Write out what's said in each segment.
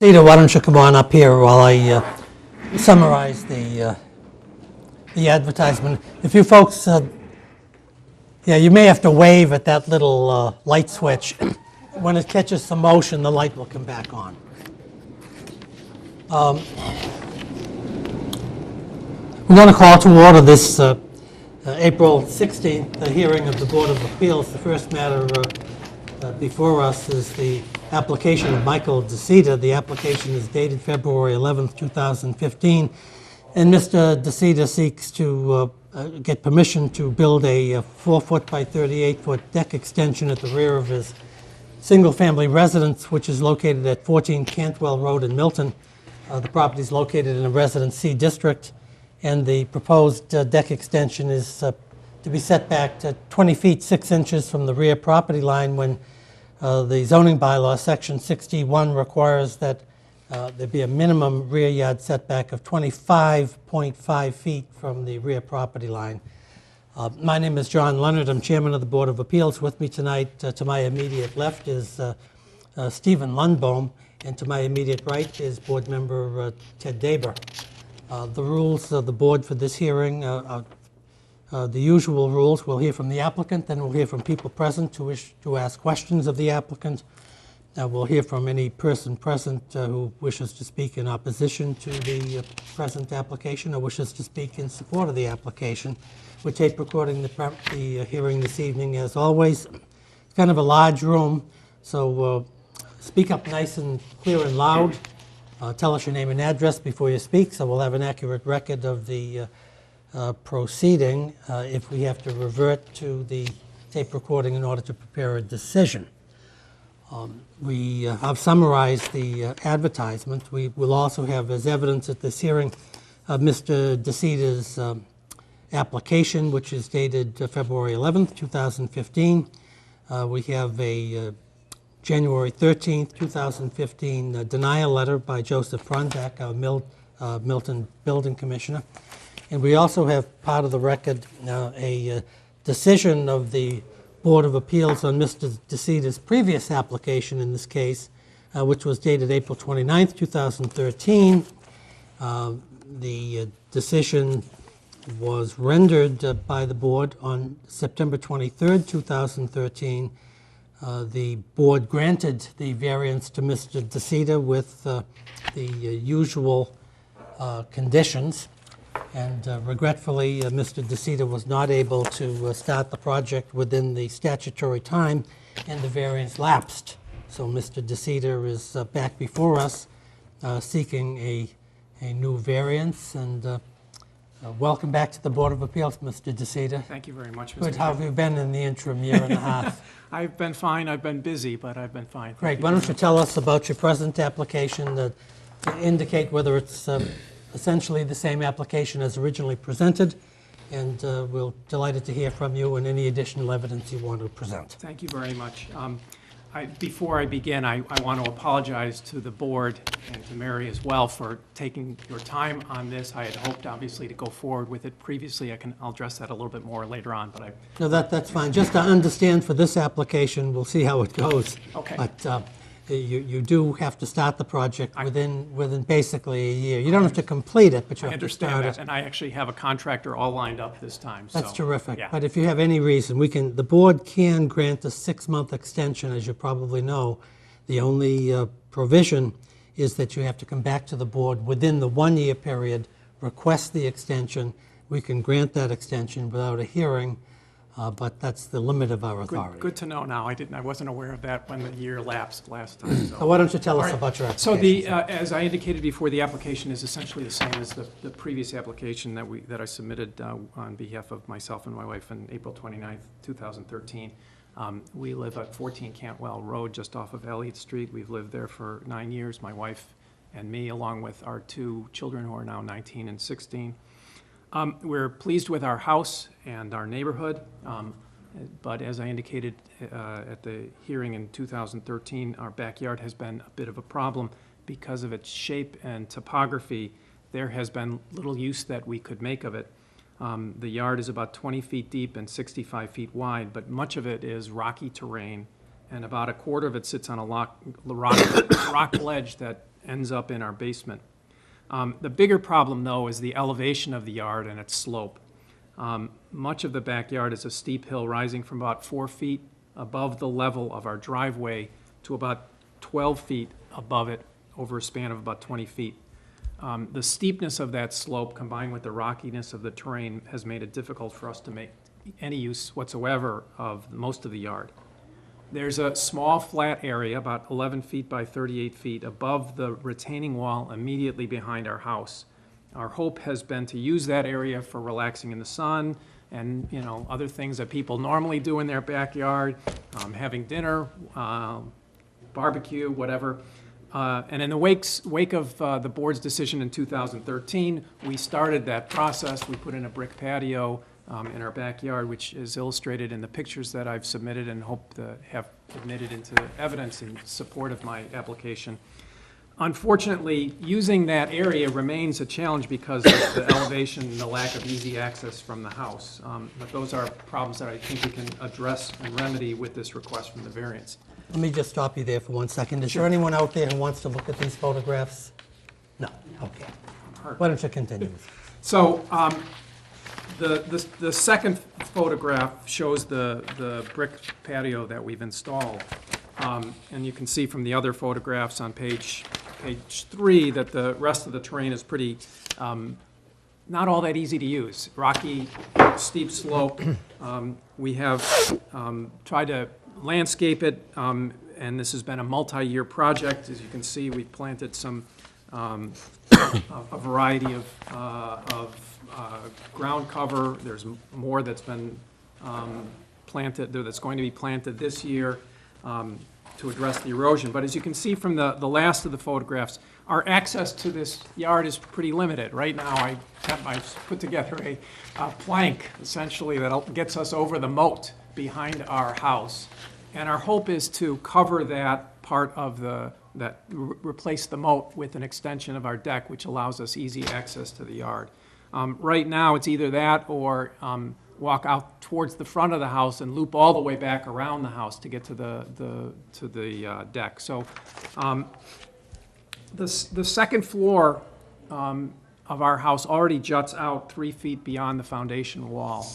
Rita, why don't you come on up here while I summarize the advertisement. If you folks, yeah, you may have to wave at that little light switch. When it catches some motion, the light will come back on. We want to call to order this April 16th, the hearing of the Board of Appeals. The first matter before us is the application of Michael DeCita. The application is dated February 11th, 2015, and Mr. DeCita seeks to get permission to build a 4-foot by 38-foot deck extension at the rear of his single-family residence, which is located at 14 Cantwell Road in Milton. The property is located in a Residence C district, and the proposed deck extension is to be set back to 20 feet 6 inches from the rear property line when the zoning bylaw, section 61, requires that there be a minimum rear yard setback of 25.5 feet from the rear property line. My name is John Leonard. I'm chairman of the Board of Appeals. With me tonight, to my immediate left is Stephen Lundbohm, and to my immediate right is board member Ted Daber. The rules of the board for this hearing are the usual rules. We'll hear from the applicant, then we'll hear from people present who wish to ask questions of the applicant. We'll hear from any person present who wishes to speak in opposition to the present application or wishes to speak in support of the application. We're tape recording the hearing this evening, as always. It's kind of a large room, so speak up nice and clear and loud. Tell us your name and address before you speak, so we'll have an accurate record of the proceeding if we have to revert to the tape recording in order to prepare a decision. I've summarized the advertisement. We will also have as evidence at this hearing Mr. DeCita's application, which is dated February 11th, 2015. We have a January 13th, 2015 denial letter by Joseph Prondak, our Milton Building Commissioner. And we also have part of the record a decision of the Board of Appeals on Mr. DeCita's previous application in this case, which was dated April 29th, 2013. The decision was rendered by the board on September 23rd, 2013. The board granted the variance to Mr. DeCita with the usual conditions. And regretfully, Mr. DeCita was not able to start the project within the statutory time, and the variance lapsed. So Mr. DeCita is back before us seeking a new variance. And welcome back to the Board of Appeals, Mr. DeCita. Thank you very much, Mr. Good. How have you been in the interim year and a half? I've been fine. I've been busy, but I've been fine. Great. Why don't you tell us about your present application to indicate whether it's essentially the same application as originally presented, and we're delighted to hear from you and any additional evidence you want to present. Thank you very much. Before I begin, I want to apologize to the board and to Mary as well for taking your time on this. I had hoped, obviously, to go forward with it previously. I'll address that a little bit more later on. But No, that's fine. Just to understand for this application, we'll see how it goes. Okay. But you do have to start the project within basically a year. You don't have to complete it, but you have to start it. I understand that, and I actually have a contractor all lined up this time. That's terrific. Yeah. But if you have any reason, the board can grant a 6-month extension, as you probably know. The only provision is that you have to come back to the board within the 1-year period, request the extension. We can grant that extension without a hearing. But that's the limit of our authority. Good to know now. I wasn't aware of that when the year lapsed last time. So why don't you tell us about your application? So as I indicated before, the application is essentially the same as the previous application that I submitted on behalf of myself and my wife on April 29th, 2013. We live at 14 Cantwell Road, just off of Elliott Street. We've lived there for 9 years, my wife and me, along with our 2 children who are now 19 and 16. We're pleased with our house and our neighborhood, but as I indicated at the hearing in 2013, our backyard has been a bit of a problem because of its shape and topography. There has been little use that we could make of it. The yard is about 20 feet deep and 65 feet wide, but much of it is rocky terrain, and about a quarter of it sits on a rock ledge that ends up in our basement. The bigger problem, though, is the elevation of the yard and its slope. Much of the backyard is a steep hill rising from about 4 feet above the level of our driveway to about 12 feet above it over a span of about 20 feet. The steepness of that slope combined with the rockiness of the terrain has made it difficult for us to make any use whatsoever of most of the yard. There's a small flat area about 11 feet by 38 feet above the retaining wall immediately behind our house. Our hope has been to use that area for relaxing in the sun and, you know, other things that people normally do in their backyard, having dinner, barbecue, whatever. And in the wake of the board's decision in 2013, we started that process. We put in a brick patio in our backyard, which is illustrated in the pictures that I've submitted and hope to have admitted into evidence in support of my application. Unfortunately, using that area remains a challenge because of the elevation and the lack of easy access from the house. But those are problems that I think we can address and remedy with this request from the variance. Let me just stop you there for 1 second. Is there anyone out there who wants to look at these photographs? No, okay. Why don't you continue? So the second photograph shows the brick patio that we've installed. And you can see from the other photographs on page 3 that the rest of the terrain is pretty not all that easy to use. Rocky, steep slope. We have tried to landscape it, and this has been a multi-year project. As you can see, we've planted some a variety of ground cover. There's more that's been planted, that's going to be planted this year to address the erosion. But as you can see from the last of the photographs, our access to this yard is pretty limited. Right now, I put together a plank, essentially, that gets us over the moat behind our house. And our hope is to cover that part of replace the moat with an extension of our deck, which allows us easy access to the yard. Right now, it's either that or walk out towards the front of the house and loop all the way back around the house to get to the deck. So the second floor of our house already juts out 3 feet beyond the foundation wall.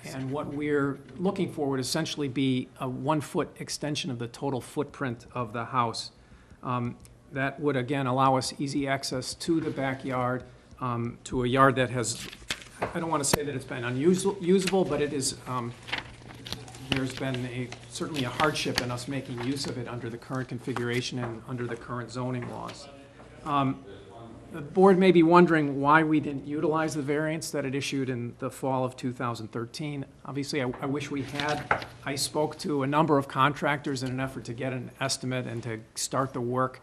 And what we're looking for would essentially be a 1-foot extension of the total footprint of the house. That would, again, allow us easy access to the backyard, to a yard that has, I don't want to say that it's been unusable, but it is, there's been certainly a hardship in us making use of it under the current configuration and under the current zoning laws. The board may be wondering why we didn't utilize the variance that it issued in the fall of 2013. Obviously, I wish we had. I spoke to a number of contractors in an effort to get an estimate and to start the work.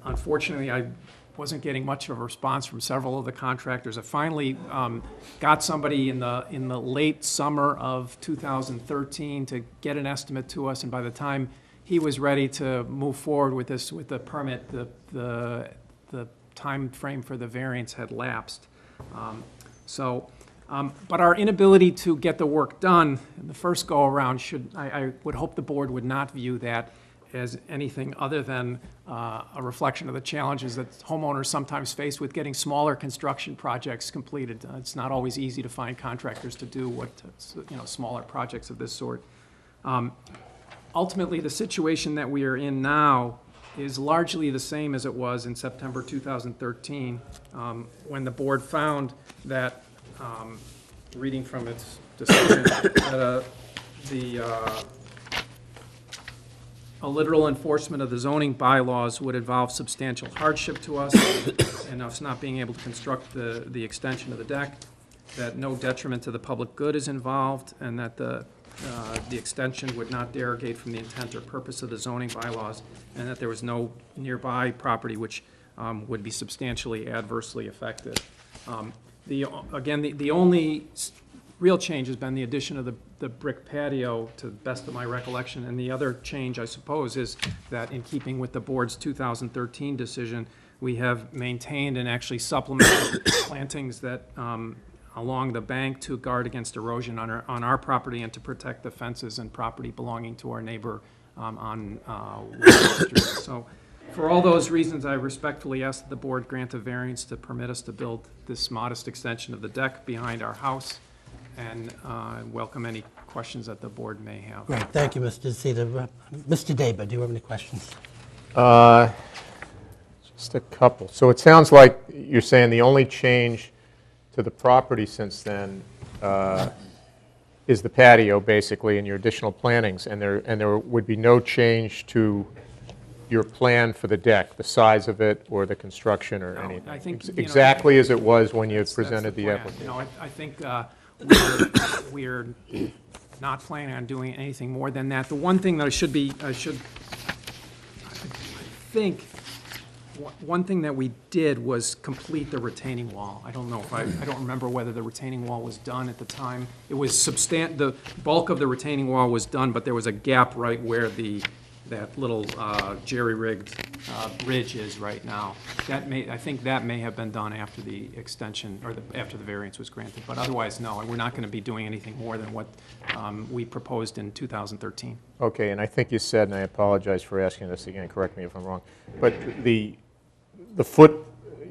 Unfortunately, I wasn't getting much of a response from several of the contractors. I finally got somebody in the late summer of 2013 to get an estimate to us, and by the time he was ready to move forward with this, with the permit, the time frame for the variance had lapsed. But our inability to get the work done in the first go-around I would hope the board would not view that as anything other than a reflection of the challenges that homeowners sometimes face with getting smaller construction projects completed. It's not always easy to find contractors to do smaller projects of this sort. Ultimately, the situation that we are in now is largely the same as it was in September 2013, when the board found that, reading from its decision, that a literal enforcement of the zoning bylaws would involve substantial hardship to us and us not being able to construct the extension of the deck, that no detriment to the public good is involved, and that the extension would not derogate from the intent or purpose of the zoning bylaws, and that there was no nearby property which would be substantially adversely affected. The only real change has been the addition of the brick patio, to the best of my recollection, and the other change, I suppose, is that in keeping with the board's 2013 decision, we have maintained and actually supplemented plantings that along the bank to guard against erosion on our property and to protect the fences and property belonging to our neighbor on Wall Street. So for all those reasons, I respectfully ask that the board grant a variance to permit us to build this modest extension of the deck behind our house, and welcome any questions that the board may have. Great, thank you, Mr. DeCita. Mr. Daba, do you have any questions? Just a couple. So it sounds like you're saying the only change to the property since then is the patio, basically, and your additional plantings, and there would be no change to your plan for the deck, the size of it, or the construction, or anything? I think, exactly as it was when you that's presented the plan. application? I think we're not planning on doing anything more than that. The one thing that I think, one thing that we did was complete the retaining wall. I don't know if I don't remember whether the retaining wall was done at the time. It was the bulk of the retaining wall was done, but there was a gap right where that little jerry-rigged bridge is right now. I think that may have been done after the extension, or after the variance was granted. But otherwise, no, we're not going to be doing anything more than what we proposed in 2013. Okay, and I think you said, and I apologize for asking this again, correct me if I'm wrong, but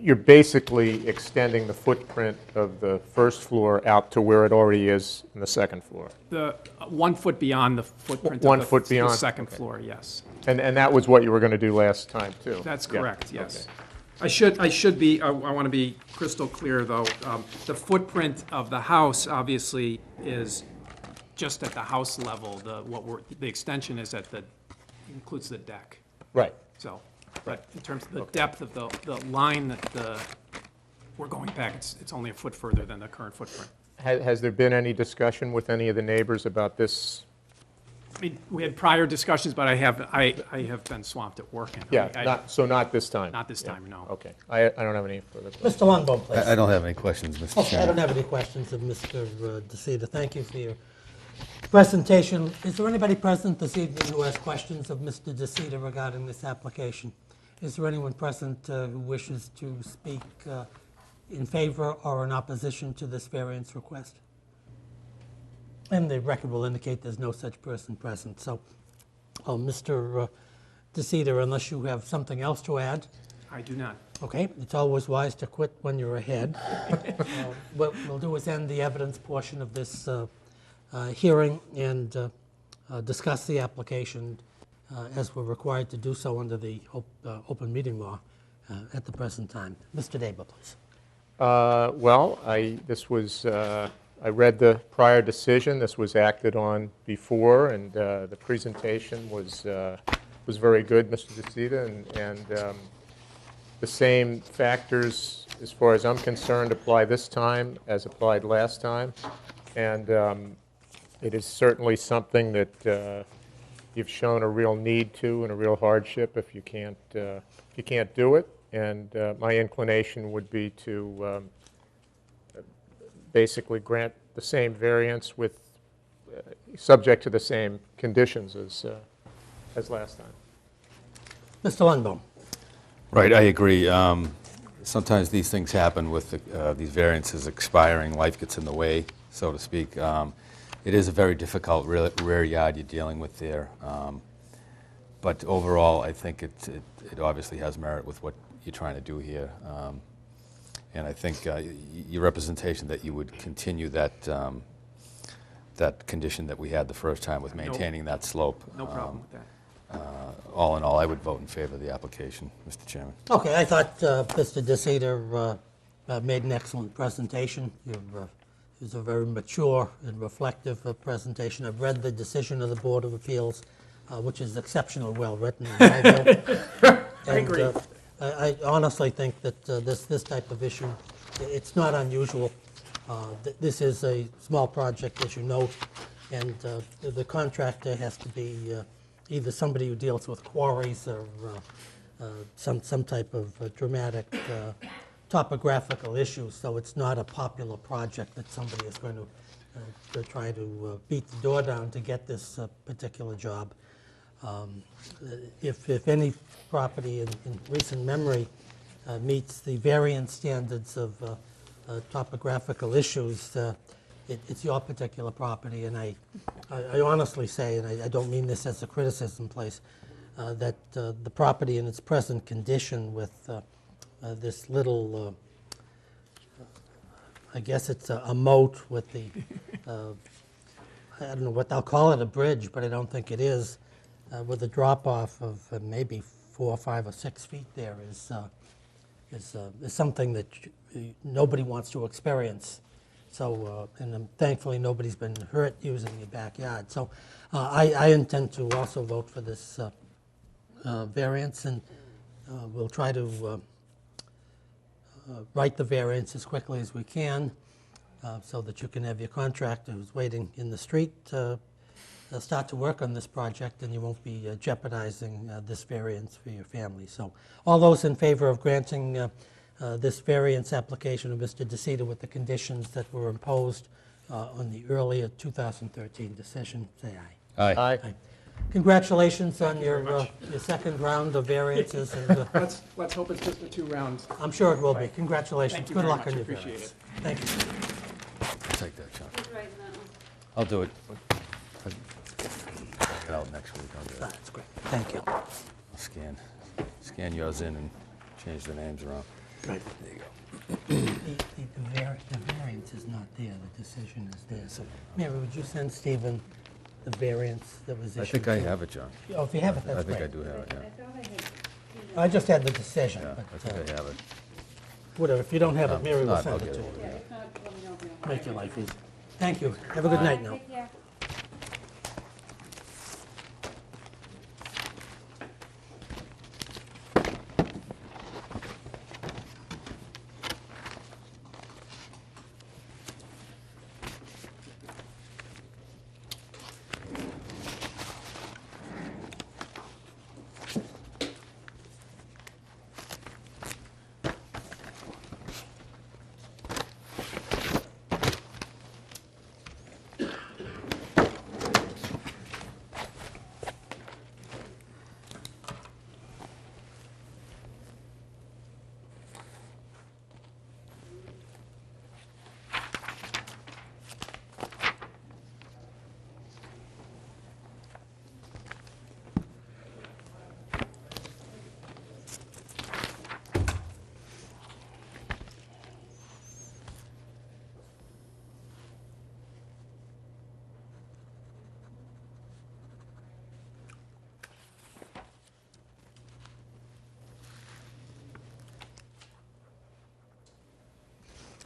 you're basically extending the footprint of the first floor out to where it already is in the second floor. The 1 foot beyond the footprint One of foot the beyond? second Okay. floor, yes. And that was what you were going to do last time, too? That's Yeah. correct, yes. Okay. I want to be crystal clear, though. The footprint of the house, obviously, is just at the house level. The extension is includes the deck. Right. So, but in terms of the depth of the line that we're going back, it's only a foot further than the current footprint. Has there been any discussion with any of the neighbors about this? I mean, we had prior discussions, but I have been swamped at work. And Yeah, not this time? Not this time, no. Okay. I don't have any further questions. Mr. Longbow, please. I don't have any questions, Mr. Okay, I Chairman. don't have any questions of Mr. DeCita. Thank you for your presentation. Is there anybody present this evening who has questions of Mr. DeCita regarding this application? Is there anyone present who wishes to speak in favor or in opposition to this variance request? And the record will indicate there's no such person present. So, Mr. DeCita, unless you have something else to add? I do not. Okay, it's always wise to quit when you're ahead. What we'll do is end the evidence portion of this hearing and discuss the application as we're required to do so under the open meeting law at the present time. Mr. Daba, please. Well, I read the prior decision. This was acted on before, and the presentation was very good, Mr. DeCita, and the same factors, as far as I'm concerned, apply this time as applied last time, and it is certainly something that you've shown a real need to and a real hardship if you can't do it. And my inclination would be to basically grant the same variance with subject to the same conditions as last time. Mr. Lundbaum. Right, I agree. Sometimes these things happen with these variances expiring. Life gets in the way, so to speak. It is a very difficult rear yard you're dealing with there. But overall, I think it obviously has merit with what you're trying to do here. And I think your representation that you would continue that condition that we had the first time with maintaining that slope. No problem with that. All in all, I would vote in favor of the application, Mr. Chairman. Okay, I thought Mr. DeCita made an excellent presentation. It was a very mature and reflective presentation. I've read the decision of the Board of Appeals, which is exceptionally well written. I agree. I honestly think that this type of issue, it's not unusual. This is a small project, as you note, and the contractor has to be either somebody who deals with quarries or some type of dramatic topographical issues. So it's not a popular project that somebody is going to try to beat the door down to get this particular job. If any property in recent memory meets the variance standards of topographical issues, it's your particular property, and I I honestly say, and I don't mean this as a criticism place, that the property in its present condition with this little, I guess it's a moat with the, I don't know what they'll call it, a bridge, but I don't think it is, with a drop-off of maybe 4 or 5 or 6 feet there is something that nobody wants to experience. So, and thankfully nobody's been hurt using your backyard. So I intend to also vote for this variance, and we'll try to write the variance as quickly as we can so that you can have your contractor who's waiting in the street start to work on this project, and you won't be jeopardizing this variance for your family. So all those in favor of granting this variance application of Mr. DeCita with the conditions that were imposed on the earlier 2013 decision, say aye. Aye. Aye. Congratulations on your second round of variances. And, Let's hope it's just the 2 rounds. I'm sure it will be. Congratulations. Thank you Good very luck much. on your Appreciate variance. it. Thank you. I'll take that, John. Who's writing that one? I'll do it. Get out next week, I'll do it. That's great. Thank you. I'll scan yours in and change the names around. Right. There you go. The variance is not there. The decision is there. So, Mary, would you send Stephen the variance that was I issued? think I have it, John. Oh, if you have it, I that's think I great. do have it, I yeah. thought I had. I just had the decision, Yeah, I but think I have it. whatever. If you don't have it, Mary will not, send I'll it to get you. Yeah, if not, let me know if you don't. Make your life easy. Thank you. Have a good night now. Take care.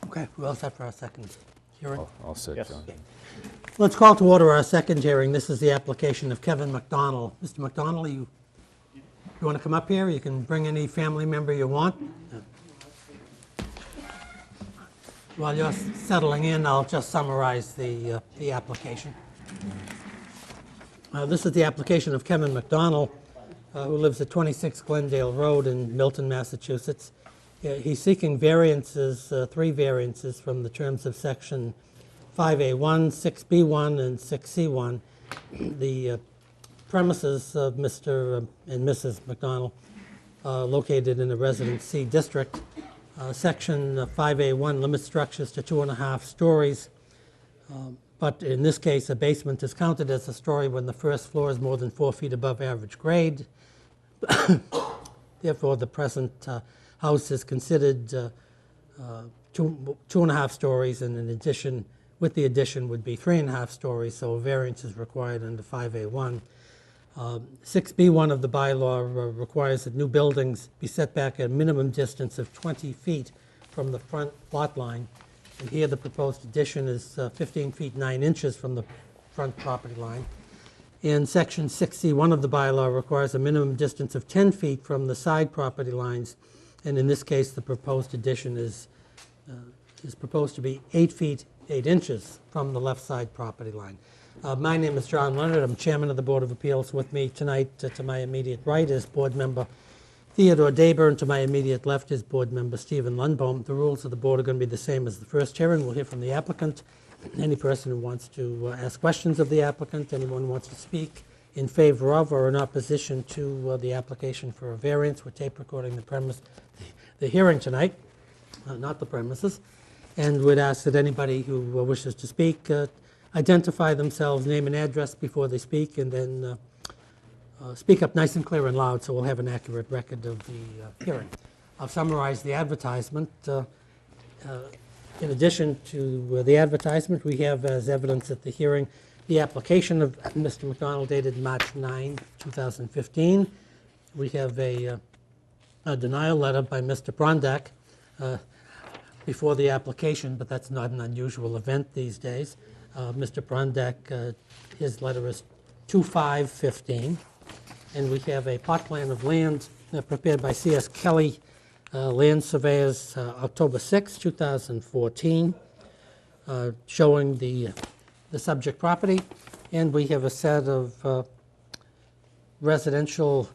Okay, we're all set for our second hearing. All set, Yes. John. Let's call to order our second hearing. This is the application of Kevin McDonald. Mr. McDonald, you want to come up here? You can bring any family member you want. While you're settling in, I'll just summarize the application. This is the application of Kevin McDonald, who lives at 26 Glendale Road in Milton, Massachusetts. He's seeking variances, 3 variances from the terms of section 5A1, 6B1, and 6C1. The premises of Mr. and Mrs. McDonald located in the Residence C district. Section 5A1 limits structures to 2.5 stories, but in this case, a basement is counted as a story when the first floor is more than 4 feet above average grade. Therefore, the present house is considered 2.5 stories, and in addition, with the addition would be 3.5 stories, so a variance is required under 5A1. 6B1 of the bylaw requires that new buildings be set back at a minimum distance of 20 feet from the front lot line. And here the proposed addition is 15 feet 9 inches from the front property line. And section 6C1 of the bylaw requires a minimum distance of 10 feet from the side property lines. And in this case, the proposed addition is proposed to be 8 feet 8 inches from the left side property line. My name is John Leonard. I'm chairman of the Board of Appeals. With me tonight, to my immediate right, is board member Theodore Daber, and to my immediate left is board member Stephen Lundbaum. The rules of the board are going to be the same as the first hearing. We'll hear from the applicant. Any person who wants to ask questions of the applicant, anyone who wants to speak in favor of or in opposition to the application for a variance. We're tape recording the hearing tonight, not the premises. And would ask that anybody who wishes to speak identify themselves, name and address before they speak, and then speak up nice and clear and loud so we'll have an accurate record of the hearing. I'll summarize the advertisement. In addition to the advertisement, we have as evidence at the hearing the application of Mr. McDonald dated March 9, 2015. We have a denial letter by Mr. Prondak before the application, but that's not an unusual event these days. Mr. Prondak, his letter is 2515. And we have a plot plan of land prepared by C.S. Kelly, Land Surveyors, October 6, 2014, showing the subject property. And we have a set of residential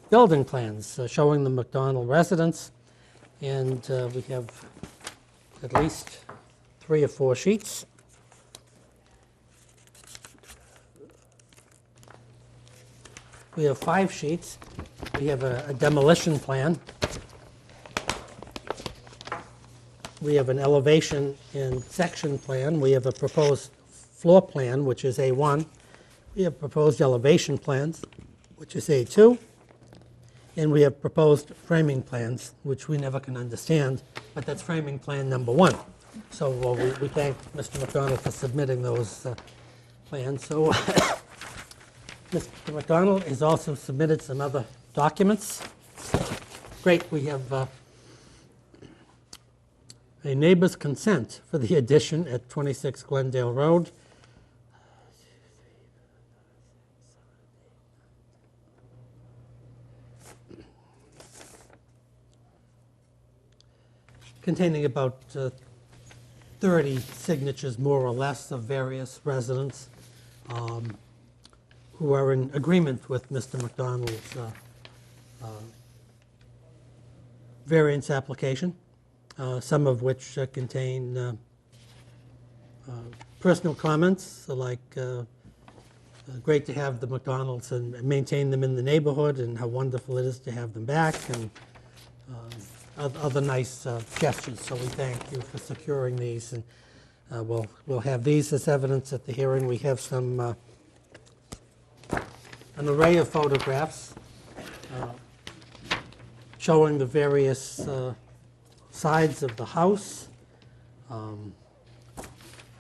building plans showing the McDonald residence. And we have at least 3 or 4 sheets. We have 5 sheets. We have a demolition plan. We have an elevation and section plan. We have a proposed floor plan, which is A1. We have proposed elevation plans, which is A2. And we have proposed framing plans, which we never can understand, but that's framing plan number 1. So we thank Mr. McDonald for submitting those plans. So Mr. McDonald has also submitted some other documents. Great, we have a neighbor's consent for the addition at 26 Glendale Road. Containing about 30 signatures, more or less, of various residents who are in agreement with Mr. McDonald's variance application, some of which contain personal comments like great to have the McDonald's and maintain them in the neighborhood and how wonderful it is to have them back, and other nice gestures. So we thank you for securing these, and we'll have these as evidence at the hearing. We have some an array of photographs showing the various sides of the house,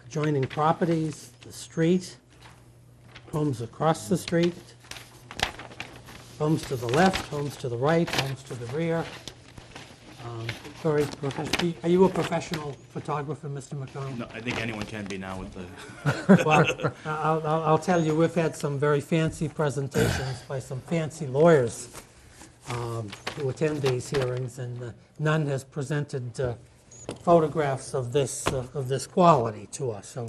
adjoining properties, the street, homes across the street, homes to the left, homes to the right, homes to the rear. Very professional. Are you a professional photographer, Mr. McDonald? No, I think anyone can be now with the. Well, I'll tell you, we've had some very fancy presentations by some fancy lawyers who attend these hearings, and none has presented photographs of this quality to us. So,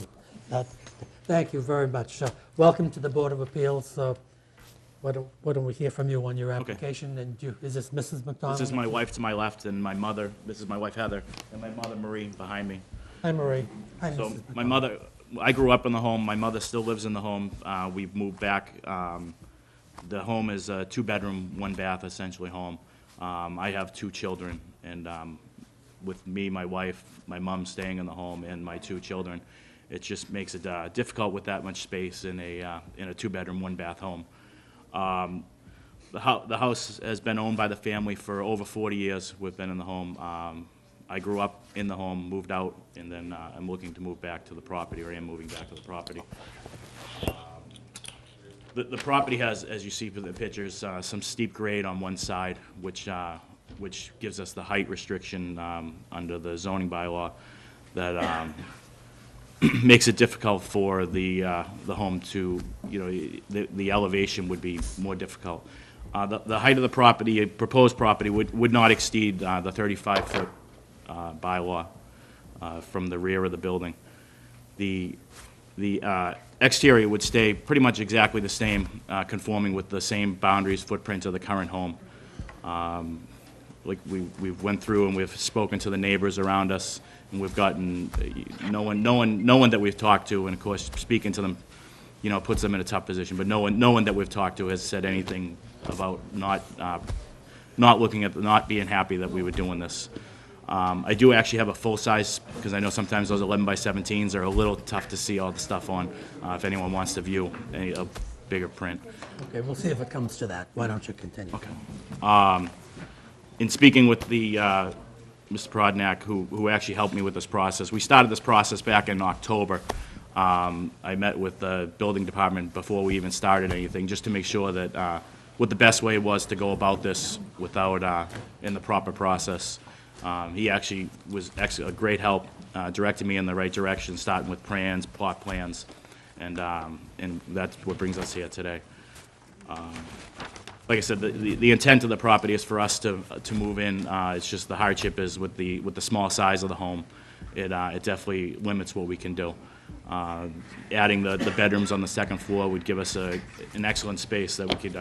thank you very much. Welcome to the Board of Appeals. Why don't we hear from you on your application? Okay. And is this Mrs. McDonald? This is my wife to my left, and my mother. This is my wife Heather, and my mother Marie behind me. Hi, Marie. Hi, So Mrs. McDonald. my mother, I grew up in the home. My mother still lives in the home. We've moved back. The home is a 2-bedroom, 1-bath, essentially home. I have 2 children, and with me, my wife, my mom staying in the home, and my 2 children, it just makes it difficult with that much space in a 2-bedroom, 1-bath home. The house has been owned by the family for over 40 years. We've been in the home. I grew up in the home, moved out, and then I'm looking to move back to the property, or am moving back to the property. The property has, as you see from the pictures, some steep grade on one side, which gives us the height restriction under the zoning bylaw that makes it difficult for the home to, the elevation would be more difficult. The height of the property, proposed property, would not exceed the 35-foot bylaw from the rear of the building. The exterior would stay pretty much exactly the same, conforming with the same boundaries, footprints of the current home. Like we've went through and we've spoken to the neighbors around us, and we've gotten no one that we've talked to, and of course speaking to them, puts them in a tough position. But no one that we've talked to has said anything about not being happy that we were doing this. I do actually have a full-size, because I know sometimes those 11 by 17s are a little tough to see all the stuff on, if anyone wants to view a bigger print. Okay, we'll see if it comes to that. Why don't you continue? Okay. In speaking with the, Mr. Prodnak, who actually helped me with this process, we started this process back in October. I met with the building department before we even started anything, just to make sure that what the best way was to go about this without, in the proper process. He actually was a great help, directing me in the right direction, starting with plans, plot plans, and that's what brings us here today. Like I said, the intent of the property is for us to move in. It's just the hardship is with the small size of the home. It definitely limits what we can do. Adding the bedrooms on the second floor would give us an excellent space that we could,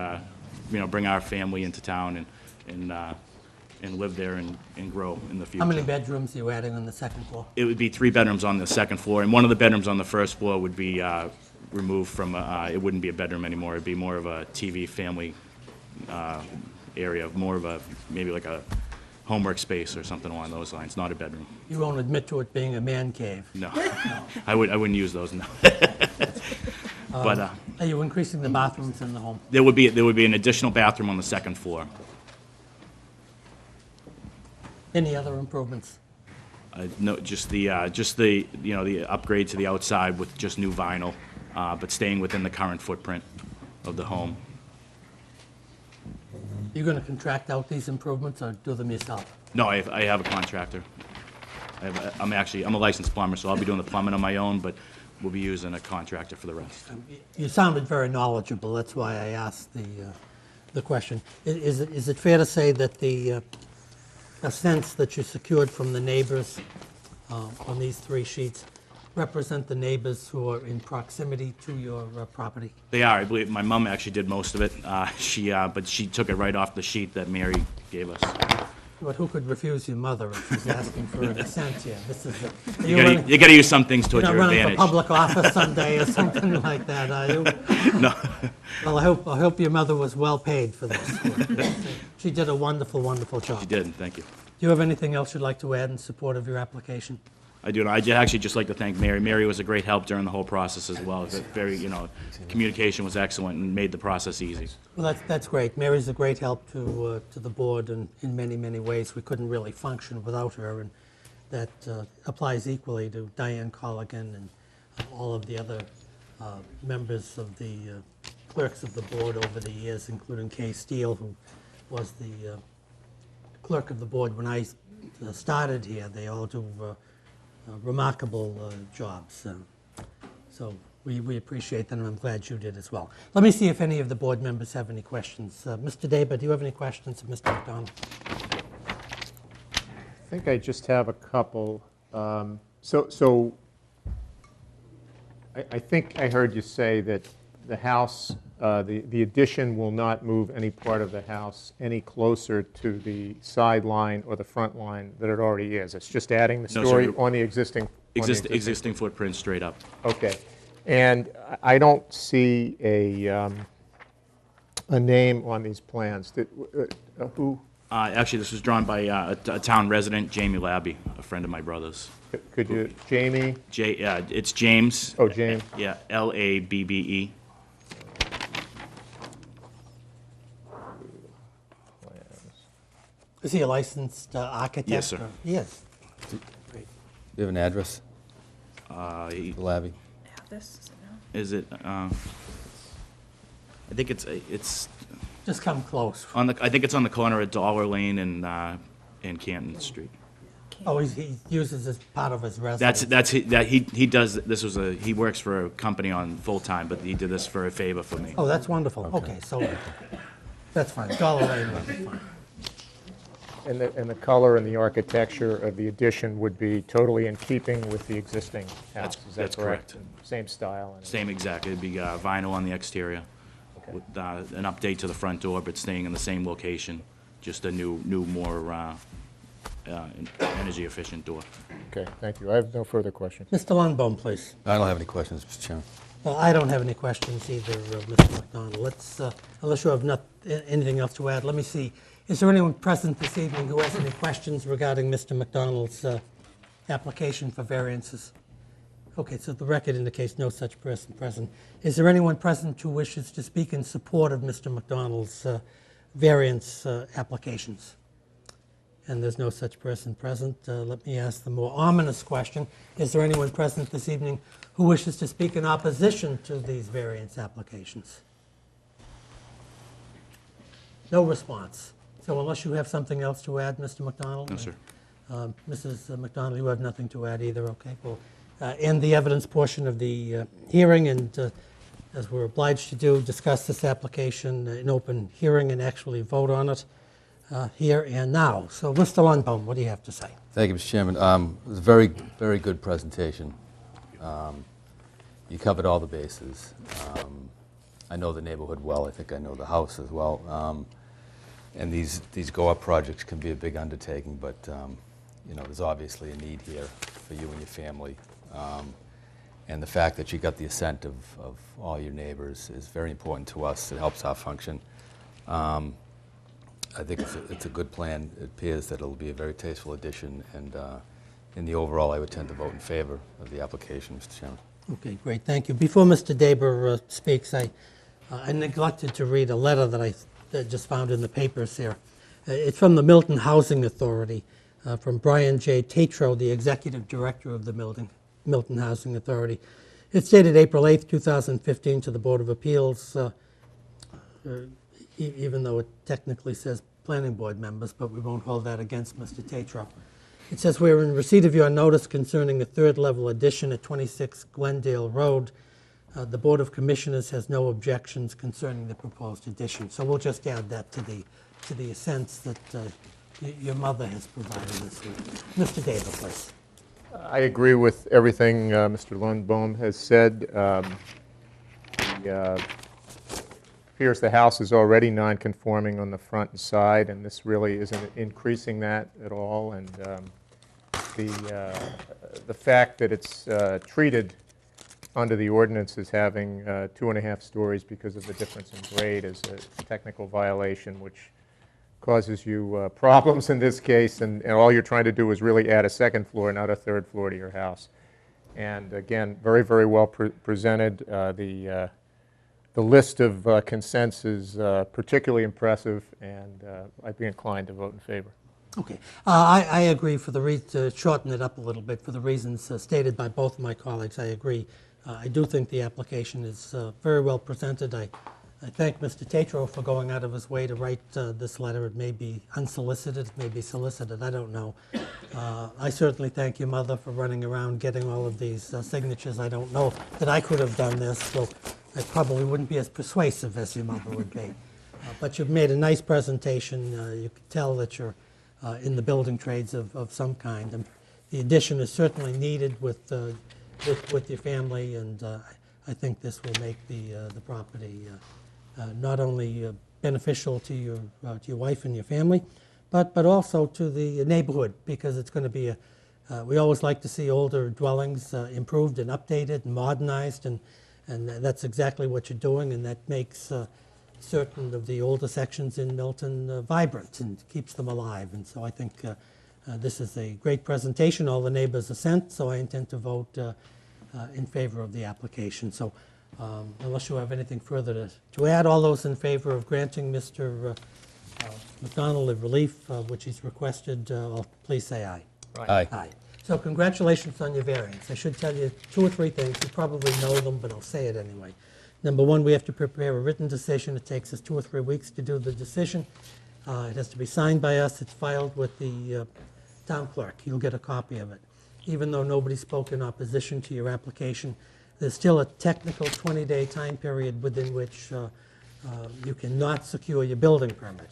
bring our family into town and live there and grow in the future. How many bedrooms are you adding on the second floor? It would be 3 bedrooms on the second floor, and one of the bedrooms on the first floor would be removed from, it wouldn't be a bedroom anymore. It'd be more of a TV family area, more of a, maybe like a homework space or something along those lines, not a bedroom. You won't admit to it being a man cave. No, I wouldn't use those, no. But Are you increasing the bathrooms in the home? there would be an additional bathroom on the second floor. Any other improvements? No, just the the upgrade to the outside with just new vinyl, but staying within the current footprint of the home. Are you going to contract out these improvements or do them yourself? No, I have a contractor. I'm a licensed plumber, so I'll be doing the plumbing on my own, but we'll be using a contractor for the rest. You sounded very knowledgeable, that's why I asked the question. Is it fair to say that the sense that you secured from the neighbors on these 3 sheets represent the neighbors who are in proximity to your property? They are. I believe my mom actually did most of it. But she took it right off the sheet that Mary gave us. But who could refuse your mother if she's asking for an assent here? This is You got to use some things you're towards not your running for advantage. public office someday or something like that, are you? No. Well, I hope your mother was well paid for this. She did a wonderful, wonderful job. She did. Thank you. Do you have anything else you'd like to add in support of your application? I do. And I'd actually just like to thank Mary. Mary was a great help during the whole process as well. Communication was excellent and made the process easy. Well, that's great. Mary's a great help to the board in many, many ways. We couldn't really function without her, and that applies equally to Diane Colligan and all of the other members of the clerks of the board over the years, including Kay Steele, who was the clerk of the board when I started here. They all do remarkable jobs. So we appreciate them, and I'm glad you did as well. Let me see if any of the board members have any questions. Mr. Daba, do you have any questions of Mr. McDonald? I think I just have a couple. So I think I heard you say that the house, the addition will not move any part of the house any closer to the sideline or the front line that it already is. It's just adding the No, story sir. on the existing. Existing footprint straight up. Okay. And I don't see a name on these plans. Who? Actually, this was drawn by a town resident, Jamie Labby, a friend of my brother's. Could you, Jamie? It's James. Oh, James. Yeah, Labbe. Is he a licensed architect? Yes, sir. or- He is. Do you have an address, He- the Labby? This, is it now? Is it? I think it's Just come close. on the. I think it's on the corner of Dollar Lane and Canton Street. Oh, he uses this part of his residence. He does. He works for a company on full time, but he did this for a favor for me. Oh, that's wonderful. Okay, so that's fine. Dollar Lane will be fine. And the color and the architecture of the addition would be totally in keeping with the existing house, is that That's correct? correct. Same style? and- Same exact. It'd be vinyl on the exterior, with an update to the front door, but staying in the same location. Just a new more energy efficient door. Okay, thank you. I have no further questions. Mr. Lundbaum, please. I don't have any questions, Mr. Chairman. I don't have any questions either, Mr. McDonald. Let's, unless you have anything else to add, let me see Is there anyone present this evening who has any questions regarding Mr. McDonald's application for variances? Okay, so the record indicates no such person present. Is there anyone present who wishes to speak in support of Mr. McDonald's variance applications? And there's no such person present. Let me ask the more ominous question. Is there anyone present this evening who wishes to speak in opposition to these variance applications? No response. So unless you have something else to add, Mr. McDonald? No, sir. Mrs. McDonald, you have nothing to add either, okay? We'll end the evidence portion of the hearing, and as we're obliged to do, discuss this application in open hearing and actually vote on it here and now. So, Mr. Lundholm, what do you have to say? Thank you, Mr. Chairman. It was a very, very good presentation. You covered all the bases. I know the neighborhood well. I think I know the house as well. And these go-up projects can be a big undertaking, but you know, there's obviously a need here for you and your family. And the fact that you got the assent of all your neighbors is very important to us. It helps our function. I think it's a good plan. It appears that it'll be a very tasteful addition, and in the overall, I would tend to vote in favor of the application, Mr. Chairman. Okay, great, thank you. Before Mr. Daber speaks, I neglected to read a letter that I just found in the papers here. It's from the Milton Housing Authority, from Brian J. Tatro, the Executive Director of the Milton Housing Authority. It's dated April 8th, 2015, to the Board of Appeals, even though it technically says Planning Board members, but we won't hold that against Mr. Tatro. It says, we're in receipt of your notice concerning a third-level addition at 26 Glendale Road. The Board of Commissioners has no objections concerning the proposed addition. So we'll just add that to the assents that your mother has provided us with. Mr. Davis, please. I agree with everything Mr. Lundbaum has said. Appears the house is already non-conforming on the front and side, and this really isn't increasing that at all. And the fact that it's treated under the ordinance as having 2.5 stories because of the difference in grade is a technical violation, which causes you problems in this case, and all you're trying to do is really add a second floor, not a third floor to your house. And again, very, very well presented. The list of consents is particularly impressive, and I'd be inclined to vote in favor. Okay. I agree to shorten it up a little bit for the reasons stated by both of my colleagues. I agree. I do think the application is very well presented. I thank Mr. Tatro for going out of his way to write this letter. It may be unsolicited, it may be solicited, I don't know. I certainly thank your mother for running around getting all of these signatures. I don't know that I could have done this, so I probably wouldn't be as persuasive as your mother would be. But you've made a nice presentation. You can tell that you're in the building trades of some kind. And the addition is certainly needed with your family, and I think this will make the property not only beneficial to your wife and your family, but also to the neighborhood, because it's going to be we always like to see older dwellings improved and updated and modernized, and that's exactly what you're doing, and that makes certain of the older sections in Milton vibrant and keeps them alive. And so I think this is a great presentation. All the neighbors assent, so I intend to vote in favor of the application. So unless you have anything further to add, all those in favor of granting Mr. McDonald the relief which he's requested, please say aye. Aye. Aye. So congratulations on your variance. I should tell you 2 or 3 things. You probably know them, but I'll say it anyway. Number one, we have to prepare a written decision. It takes us 2 or 3 weeks to do the decision. It has to be signed by us. It's filed with the town clerk. You'll get a copy of it. Even though nobody spoke in opposition to your application, there's still a technical 20-day time period within which you cannot secure your building permit.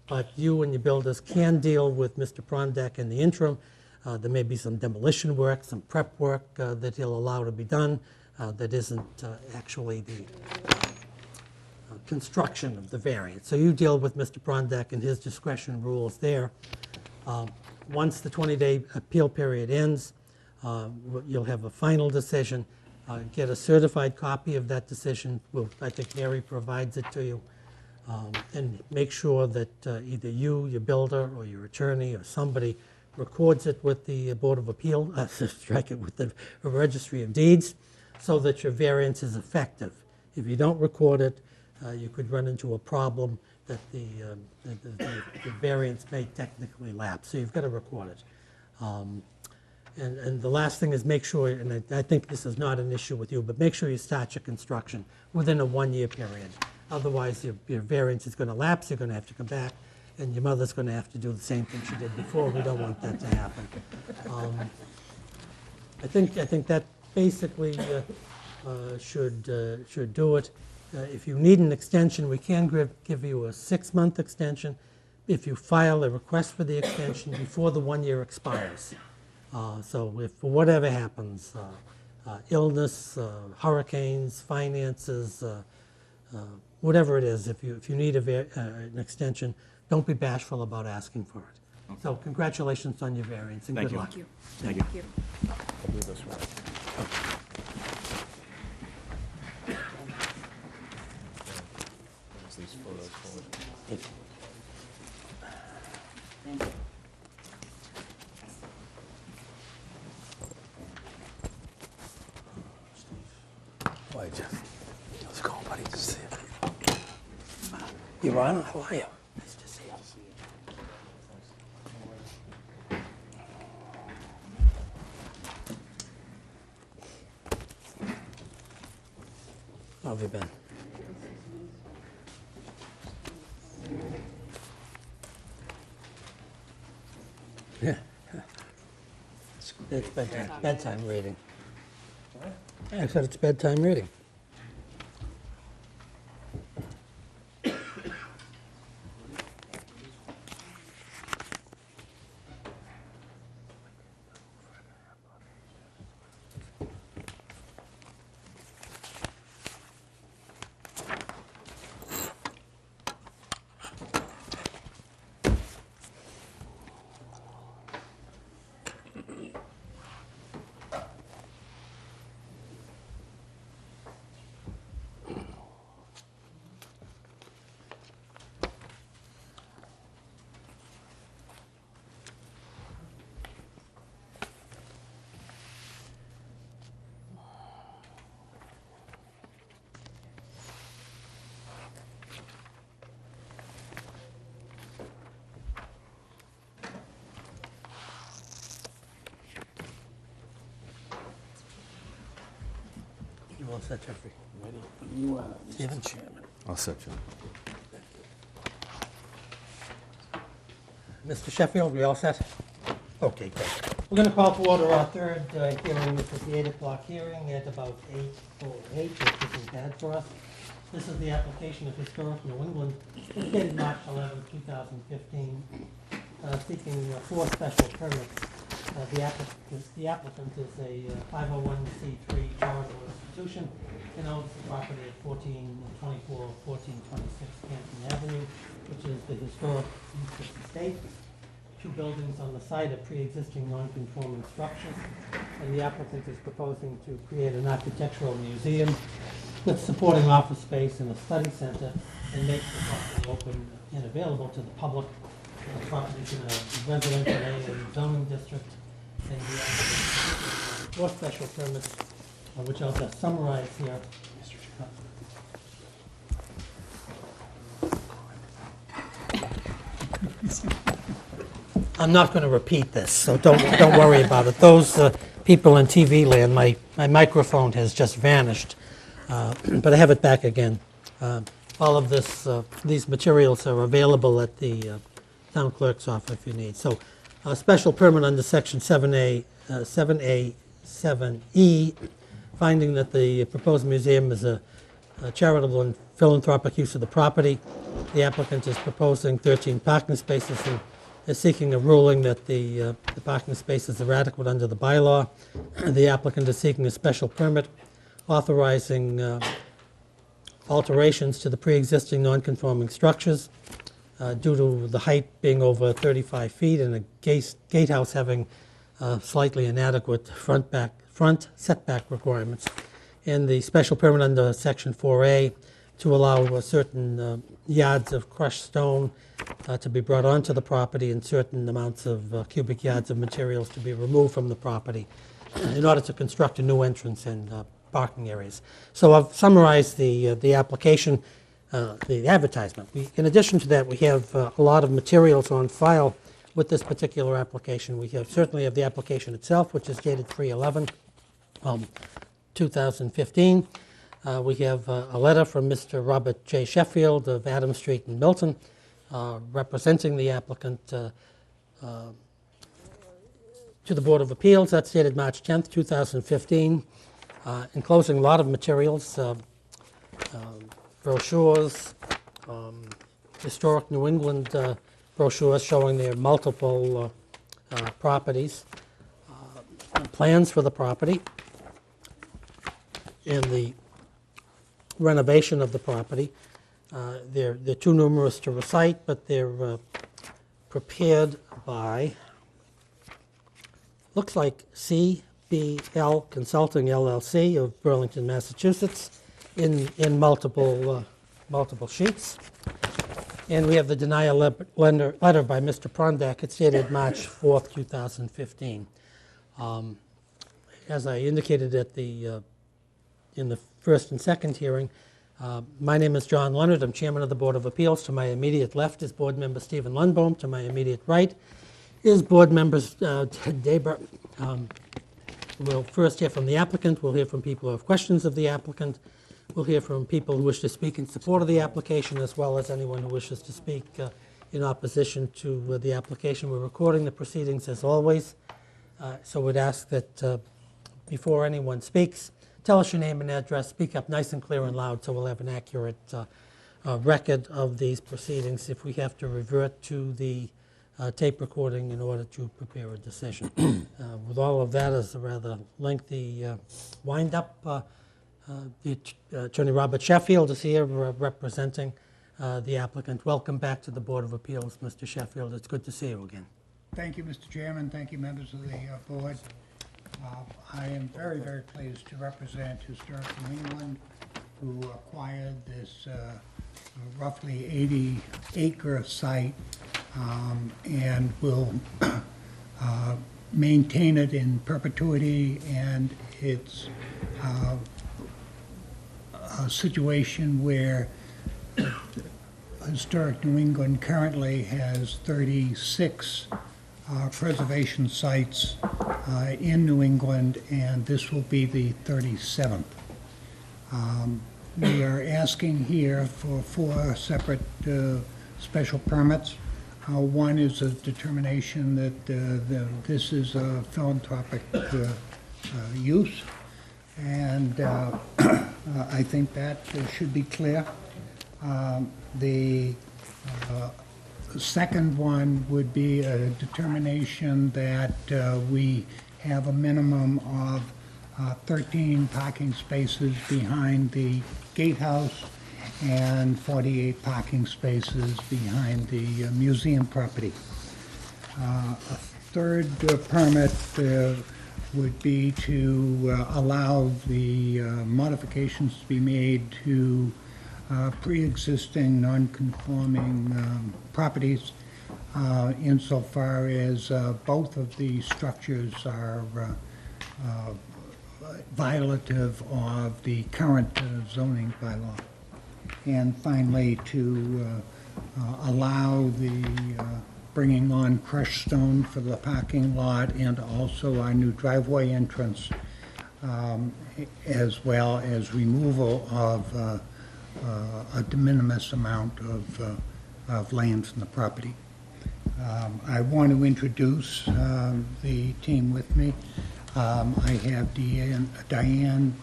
But you and your builders can deal with Mr. Prondak in the interim. There may be some demolition work, some prep work that he'll allow to be done that isn't actually the construction of the variance. So you deal with Mr. Prondak and his discretion rules there. Once the 20-day appeal period ends, you'll have a final decision. Get a certified copy of that decision. I think Mary provides it to you. And make sure that either you, your builder, or your attorney, or somebody records it with the Board of Appeal, strike it with the Registry of Deeds, so that your variance is effective. If you don't record it, you could run into a problem that the variance may technically lapse. So you've got to record it. And the last thing is make sure, and I think this is not an issue with you, but make sure you start your construction within a 1-year period. Otherwise, your variance is going to lapse, you're going to have to come back, and your mother's going to have to do the same thing she did before. We don't want that to happen. I think that basically should do it. If you need an extension, we can give you a 6-month extension if you file a request for the extension before the 1 year expires. So if whatever happens, illness, hurricanes, finances, whatever it is, if you need an extension, don't be bashful about asking for it. So congratulations on your variance and Thank good you. luck. Thank you. I'll do this one. There's these photos forward. Boy, Jeff, how's it going, buddy? Good to see you. You on? How are you? Nice to see you. How have you been? Yeah. It's bedtime reading. I said it's bedtime reading. You all set, Jeffrey? Ready? Stephen? I'll set you. Mr. Sheffield, we all set? Okay, great. We're going to call to order our third hearing. This is the 8 o'clock hearing at about 8:08, which isn't bad for us. This is the application of Historic New England, dated March 11, 2015, seeking 4 special permits. The applicant is a 501c3 charitable institution and owns the property at 1424, 1426 Canton Avenue, which is the historic East Estate. 2 buildings on the site are pre-existing non-conforming structures, and the applicant is proposing to create an architectural museum with supporting office space and a study center, and make the property open and available to the public. The property is in a residential area and zoning district, and the applicant 4 special permits, which I'll just summarize here. I'm not going to repeat this, so don't worry about it. Those people in TV land, my microphone has just vanished, but I have it back again. All of these materials are available at the town clerk's office if you need. So, a special permit under section 7A, 7E, finding that the proposed museum is a charitable and philanthropic use of the property. The applicant is proposing 13 parking spaces and is seeking a ruling that the parking spaces are adequate under the bylaw. The applicant is seeking a special permit authorizing alterations to the pre-existing non-conforming structures due to the height being over 35 feet and a gatehouse having slightly inadequate front setback requirements. And the special permit under section 4A, to allow certain yards of crushed stone to be brought onto the property and certain amounts of cubic yards of materials to be removed from the property in order to construct a new entrance and parking areas. So I've summarized the application, the advertisement. In addition to that, we have a lot of materials on file with this particular application. We certainly have the application itself, which is dated 3/11, 2015. We have a letter from Mr. Robert J. Sheffield of Adams Street in Milton, representing the applicant to the Board of Appeals. That's dated March 10th, 2015, enclosing a lot of materials, brochures, historic New England brochures showing their multiple properties, plans for the property, and the renovation of the property. They're too numerous to recite, but they're prepared by, looks like CBL Consulting LLC of Burlington, Massachusetts, in multiple sheets. And we have the denial letter by Mr. Prondak. It's dated March 4th, 2015. As I indicated at in the first and second hearing, my name is John Leonard. I'm chairman of the Board of Appeals. To my immediate left is board member Stephen Lundbohm. To my immediate right is board members Ted Daber. We'll first hear from the applicant. We'll hear from people who have questions of the applicant. We'll hear from people who wish to speak in support of the application, as well as anyone who wishes to speak in opposition to the application. We're recording the proceedings as always, so we'd ask that before anyone speaks, tell us your name and address, speak up nice and clear and loud so we'll have an accurate record of these proceedings if we have to revert to the tape recording in order to prepare a decision. With all of that as a rather lengthy wind-up, Attorney Robert Sheffield is here representing the applicant. Welcome back to the Board of Appeals, Mr. Sheffield. It's good to see you again. Thank you, Mr. Chairman. Thank you, members of the board. I am very, very pleased to represent Historic New England, who acquired this roughly 80-acre site and will maintain it in perpetuity, and it's a situation where Historic New England currently has 36 preservation sites in New England, and this will be the 37th. We are asking here for 4 separate special permits. One is a determination that this is a philanthropic use, and I think that should be clear. The second one would be a determination that we have a minimum of 13 parking spaces behind the gatehouse and 48 parking spaces behind the museum property. A third permit would be to allow the modifications to be made to pre-existing non-conforming properties insofar as both of the structures are violative of the current zoning bylaw. And finally, to allow the bringing on crushed stone for the parking lot and also our new driveway entrance, as well as removal of a de minimis amount of land from the property. I want to introduce the team with me. I have Diane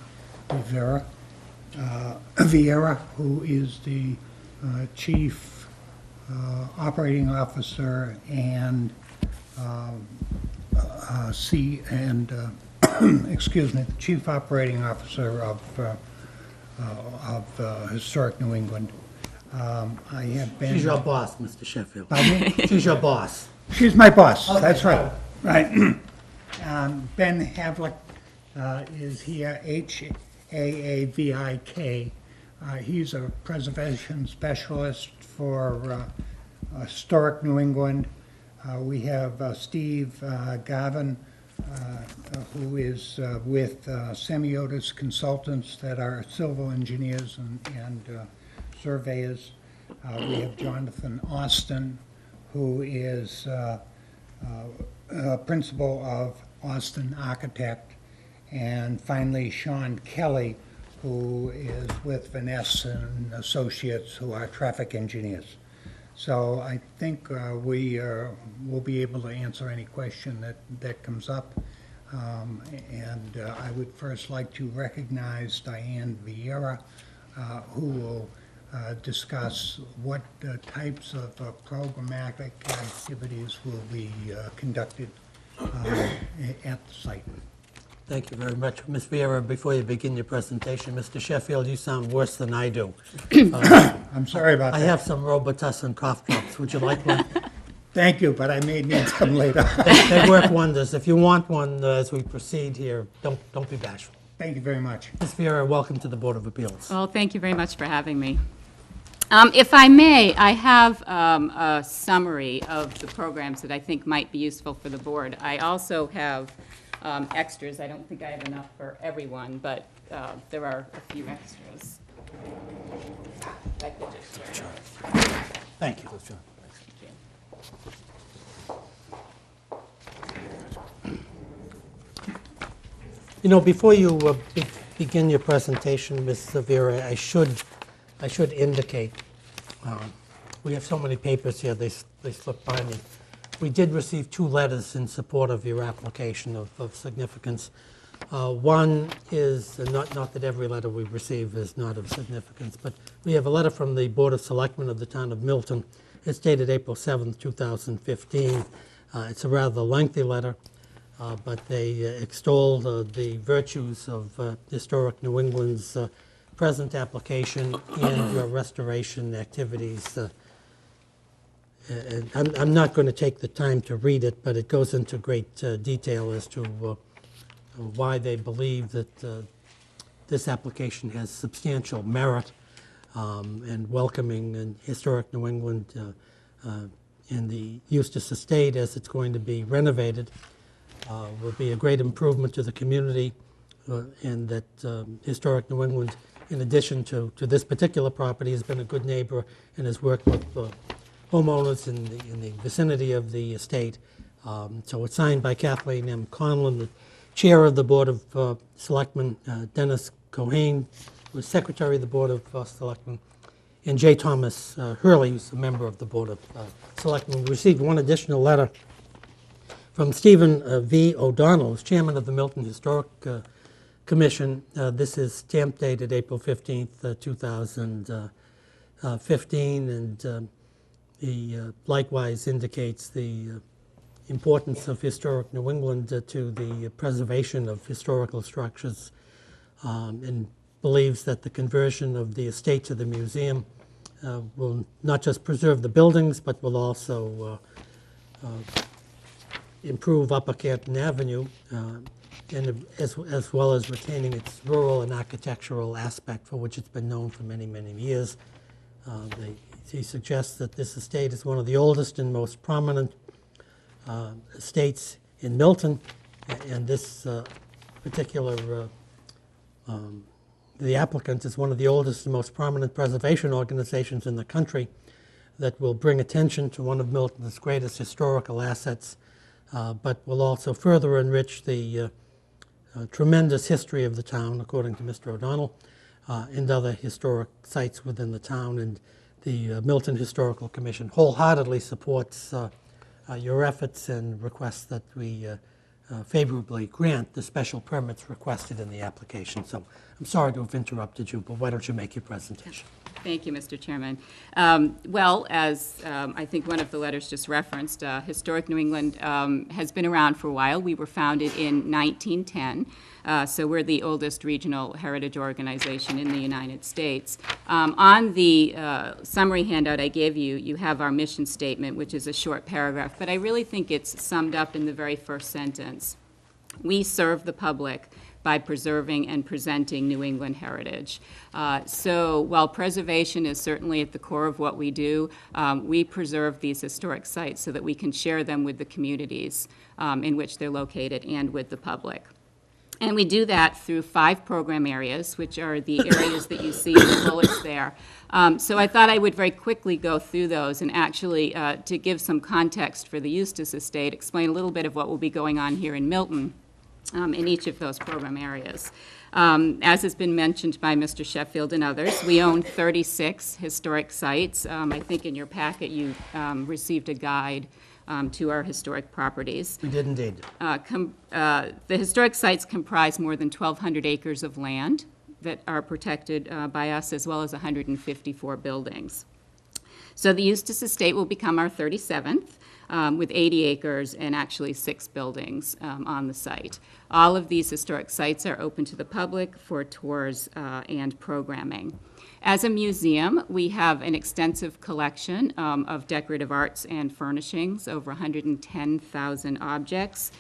Vieira, who is the Chief Operating Officer and excuse me, the Chief Operating Officer of Historic New England. I have been. She's your boss, Mr. Sheffield. Pardon me? She's your boss. She's my boss, Okay. that's right. Right. Ben Havlick is here, Haavik, He's a preservation specialist for historic New England. We have Steve Gavin, who is with Semiotis Consultants that are civil engineers and surveyors. We have Jonathan Austin, who is principal of Austin Architect. And finally, Sean Kelly, who is with Vanessa and Associates, who are traffic engineers. So I think we will be able to answer any question that comes up. And I would first like to recognize Diane Vieira, who will discuss what types of programmatic activities will be conducted at the site. Thank you very much. Ms. Vieira, before you begin your presentation, Mr. Sheffield, you sound worse than I do. I'm sorry about I that. have some Robitussin cough drops. Would you like one? Thank you, but I may need some later. They work wonders. If you want one as we proceed here, don't be bashful. Thank you very much. Ms. Vieira, welcome to the Board of Appeals. Well, thank you very much for having me. If I may, I have a summary of the programs that I think might be useful for the board. I also have extras. I don't think I have enough for everyone, but there are a few extras. I could just share. Thank you. You know, before you begin your presentation, Ms. Vieira, I should indicate, we have so many papers here, they slip by me. We did receive 2 letters in support of your application of significance. One is, not that every letter we receive is not of significance, but we have a letter from the Board of Selectmen of the town of Milton. It's dated April 7th, 2015. It's a rather lengthy letter, but they extol the virtues of historic New England's present application and your restoration activities. And I'm not going to take the time to read it, but it goes into great detail as to why they believe that this application has substantial merit and welcoming in historic New England and the Eustis Estate as it's going to be renovated will be a great improvement to the community and that historic New England, in addition to this particular property, has been a good neighbor and has worked with homeowners in the vicinity of the estate. So it's signed by Kathleen M. Conlon, the chair of the Board of Selectmen, Dennis Cohane, who is secretary of the Board of Selectmen, and J. Thomas Hurley, who's a member of the Board of Selectmen. We received one additional letter from Stephen V. O'Donnell, who's chairman of the Milton Historic Commission. This is stamp dated April 15th, 2015, and he likewise indicates the importance of historic New England to the preservation of historical structures and believes that the conversion of the estate to the museum will not just preserve the buildings, but will also improve Upper Canton Avenue, and as well as retaining its rural and architectural aspect for which it's been known for many, many years. He suggests that this estate is one of the oldest and most prominent estates in Milton, and this particular, the applicant is one of the oldest and most prominent preservation organizations in the country that will bring attention to one of Milton's greatest historical assets, but will also further enrich the tremendous history of the town, according to Mr. O'Donnell, and other historic sites within the town. And the Milton Historical Commission wholeheartedly supports your efforts and requests that we favorably grant the special permits requested in the application. So I'm sorry to have interrupted you, but why don't you make your presentation? Thank you, Mr. Chairman. Well, as I think one of the letters just referenced, Historic New England has been around for a while. We were founded in 1910, so we're the oldest regional heritage organization in the United States. On the summary handout I gave you, you have our mission statement, which is a short paragraph, but I really think it's summed up in the very first sentence. We serve the public by preserving and presenting New England heritage. So while preservation is certainly at the core of what we do, we preserve these historic sites so that we can share them with the communities in which they're located and with the public. And we do that through 5 program areas, which are the areas that you see in the bullets there. So I thought I would very quickly go through those and actually, to give some context for the Eustis Estate, explain a little bit of what will be going on here in Milton in each of those program areas. As has been mentioned by Mr. Sheffield and others, we own 36 historic sites. I think in your packet you received a guide to our historic properties. We did indeed. The historic sites comprise more than 1,200 acres of land that are protected by us, as well as 154 buildings. So the Eustis Estate will become our 37th, with 80 acres and actually 6 buildings on the site. All of these historic sites are open to the public for tours and programming. As a museum, we have an extensive collection of decorative arts and furnishings, over 110,000 objects.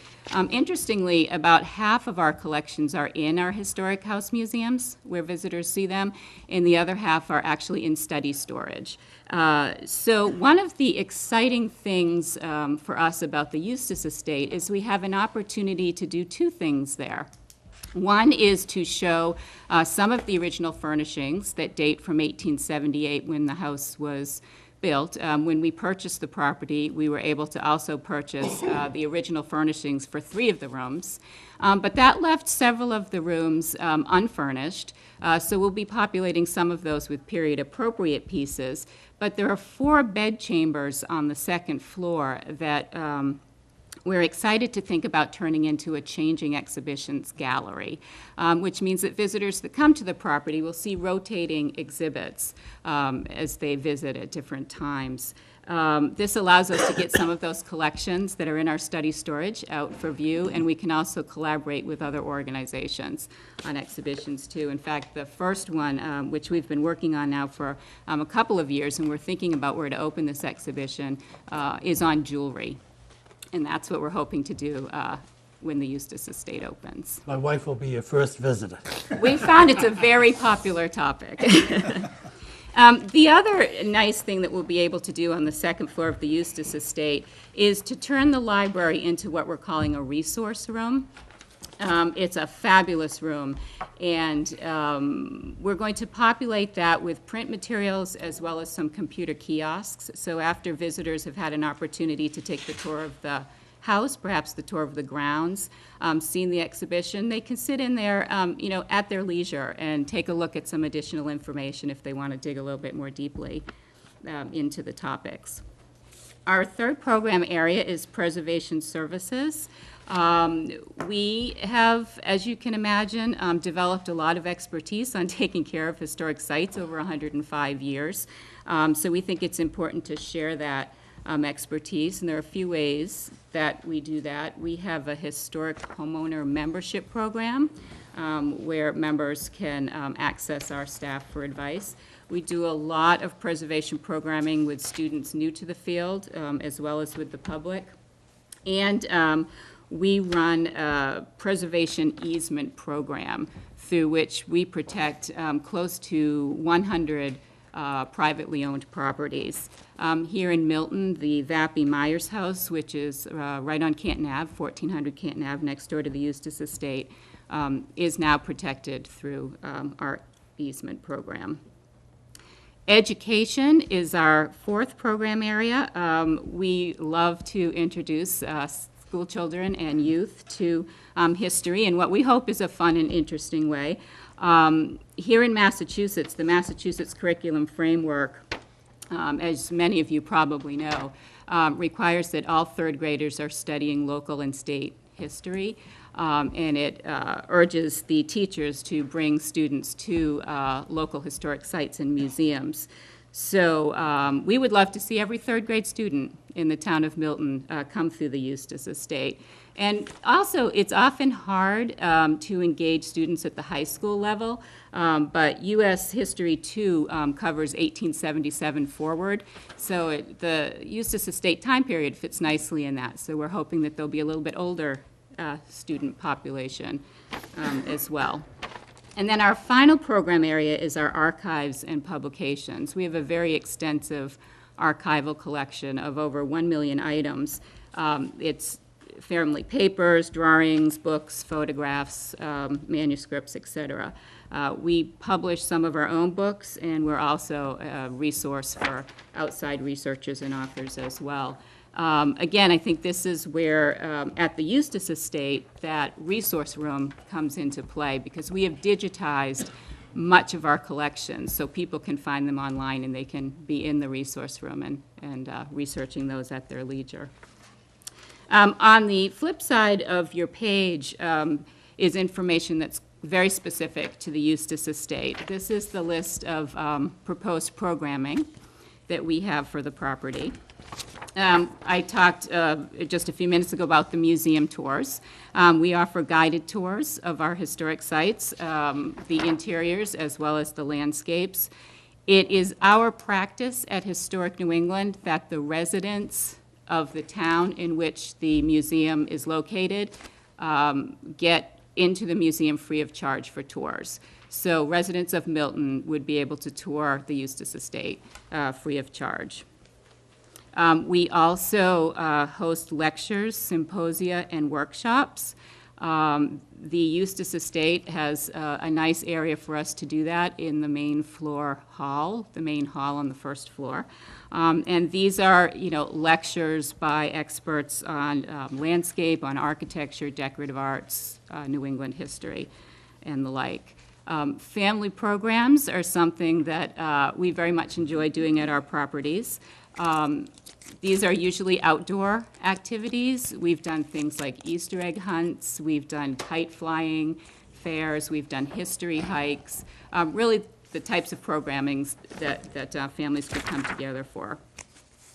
Interestingly, about half of our collections are in our historic house museums, where visitors see them, and the other half are actually in study storage. So one of the exciting things for us about the Eustis Estate is we have an opportunity to do 2 things there. One is to show some of the original furnishings that date from 1878 when the house was built. When we purchased the property, we were able to also purchase the original furnishings for 3 of the rooms. But that left several of the rooms unfurnished, so we'll be populating some of those with period-appropriate pieces. But there are 4 bed chambers on the 2nd floor that we're excited to think about turning into a changing exhibitions gallery, which means that visitors that come to the property will see rotating exhibits as they visit at different times. This allows us to get some of those collections that are in our study storage out for view, and we can also collaborate with other organizations on exhibitions too. In fact, the first one, which we've been working on now for a couple of years, and we're thinking about where to open this exhibition, is on jewelry. And that's what we're hoping to do when the Eustis Estate opens. My wife will be your first visitor. We found it's a very popular topic. The other nice thing that we'll be able to do on the 2nd floor of the Eustis Estate is to turn the library into what we're calling a resource room. It's a fabulous room, and we're going to populate that with print materials as well as some computer kiosks. So after visitors have had an opportunity to take the tour of the house, perhaps the tour of the grounds, seen the exhibition, they can sit in there, at their leisure and take a look at some additional information if they want to dig a little bit more deeply into the topics. Our 3rd program area is preservation services. We have, as you can imagine, developed a lot of expertise on taking care of historic sites over 105 years. So we think it's important to share that expertise, and there are a few ways that we do that. We have a historic homeowner membership program where members can access our staff for advice. We do a lot of preservation programming with students new to the field, as well as with the public. And we run a preservation easement program through which we protect close to 100 privately owned properties. Here in Milton, the Vappy Myers House, which is right on Canton Ave, 1400 Canton Ave, next door to the Eustis Estate, is now protected through our easement program. Education is our 4th program area. We love to introduce school children and youth to history in what we hope is a fun and interesting way. Here in Massachusetts, the Massachusetts Curriculum Framework, as many of you probably know, requires that all 3rd graders are studying local and state history, and it urges the teachers to bring students to local historic sites and museums. So we would love to see every 3rd grade student in the town of Milton come through the Eustis Estate. And also, it's often hard to engage students at the high school level, but U.S. History 2 covers 1877 forward, so the Eustis Estate time period fits nicely in that. So we're hoping that there'll be a little bit older student population as well. And then our final program area is our archives and publications. We have a very extensive archival collection of over 1 million items. It's family papers, drawings, books, photographs, manuscripts, etc. We publish some of our own books, and we're also a resource for outside researchers and authors as well. Again, I think this is where, at the Eustis Estate, that resource room comes into play, because we have digitized much of our collections, so people can find them online and they can be in the resource room and researching those at their leisure. On the flip side of your page is information that's very specific to the Eustis Estate. This is the list of proposed programming that we have for the property. I talked just a few minutes ago about the museum tours. We offer guided tours of our historic sites, the interiors as well as the landscapes. It is our practice at Historic New England that the residents of the town in which the museum is located get into the museum free of charge for tours. So residents of Milton would be able to tour the Eustis Estate free of charge. We also host lectures, symposia, and workshops. The Eustis Estate has a nice area for us to do that in the main floor hall, the main hall on the first floor. And these are, lectures by experts on landscape, on architecture, decorative arts, New England history, and the like. Family programs are something that we very much enjoy doing at our properties. These are usually outdoor activities. We've done things like Easter egg hunts, we've done kite flying fairs, we've done history hikes, really the types of programming that families could come together for.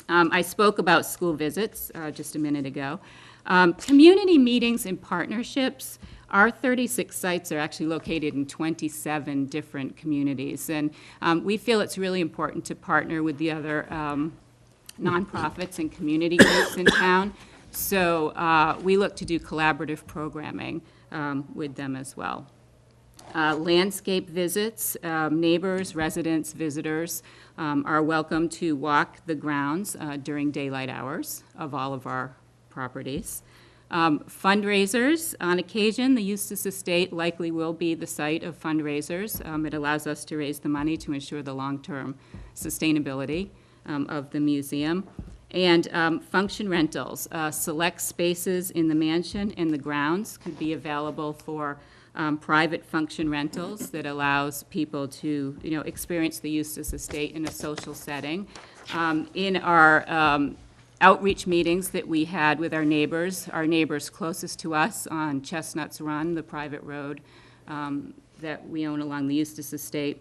I spoke about school visits just a minute ago. Community meetings and partnerships. Our 36 sites are actually located in 27 different communities, and we feel it's really important to partner with the other nonprofits and community groups in town. So we look to do collaborative programming with them as well. Landscape visits, neighbors, residents, visitors are welcome to walk the grounds during daylight hours of all of our properties. Fundraisers, on occasion, the Eustis Estate likely will be the site of fundraisers. It allows us to raise the money to ensure the long-term sustainability of the museum. And function rentals, select spaces in the mansion and the grounds could be available for private function rentals that allows people to, experience the Eustis Estate in a social setting. In our outreach meetings that we had with our neighbors closest to us on Chestnuts Run, the private road that we own along the Eustis Estate,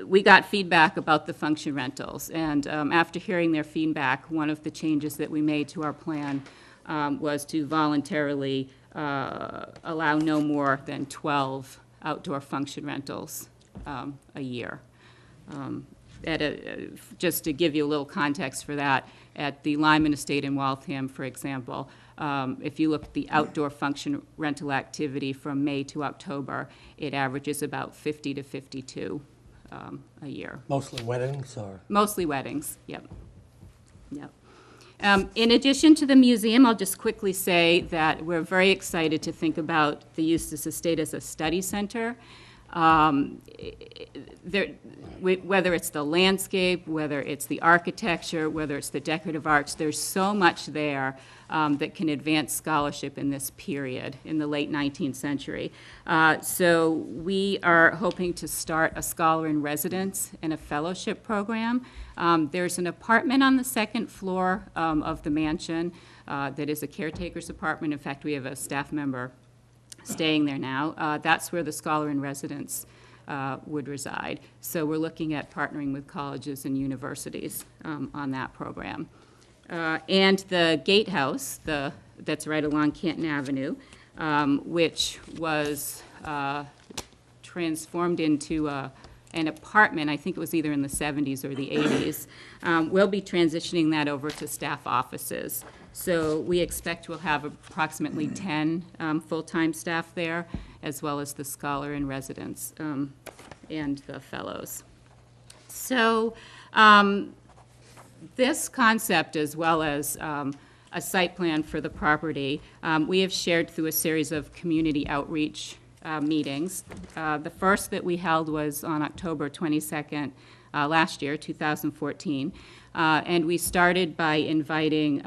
we got feedback about the function rentals, and after hearing their feedback, one of the changes that we made to our plan was to voluntarily allow no more than 12 outdoor function rentals a year. Just to give you a little context for that, at the Lyman Estate in Waltham, for example, if you look at the outdoor function rental activity from May to October, it averages about 50 to 52 a year. Mostly weddings, or? Mostly weddings, yep. Yep. In addition to the museum, I'll just quickly say that we're very excited to think about the Eustis Estate as a study center. Whether it's the landscape, whether it's the architecture, whether it's the decorative arts, there's so much there that can advance scholarship in this period, in the late 19th century. So we are hoping to start a scholar in residence and a fellowship program. There's an apartment on the second floor of the mansion that is a caretaker's apartment. In fact, we have a staff member staying there now. That's where the scholar in residence would reside. So we're looking at partnering with colleges and universities on that program. And the gatehouse, that's right along Canton Avenue, which was transformed into an apartment, I think it was either in the 70s or the 80s. We'll be transitioning that over to staff offices So we expect we'll have approximately 10 full-time staff there, as well as the scholar in residence and the fellows. So this concept, as well as a site plan for the property, we have shared through a series of community outreach meetings. The first that we held was on October 22nd last year, 2014, and we started by inviting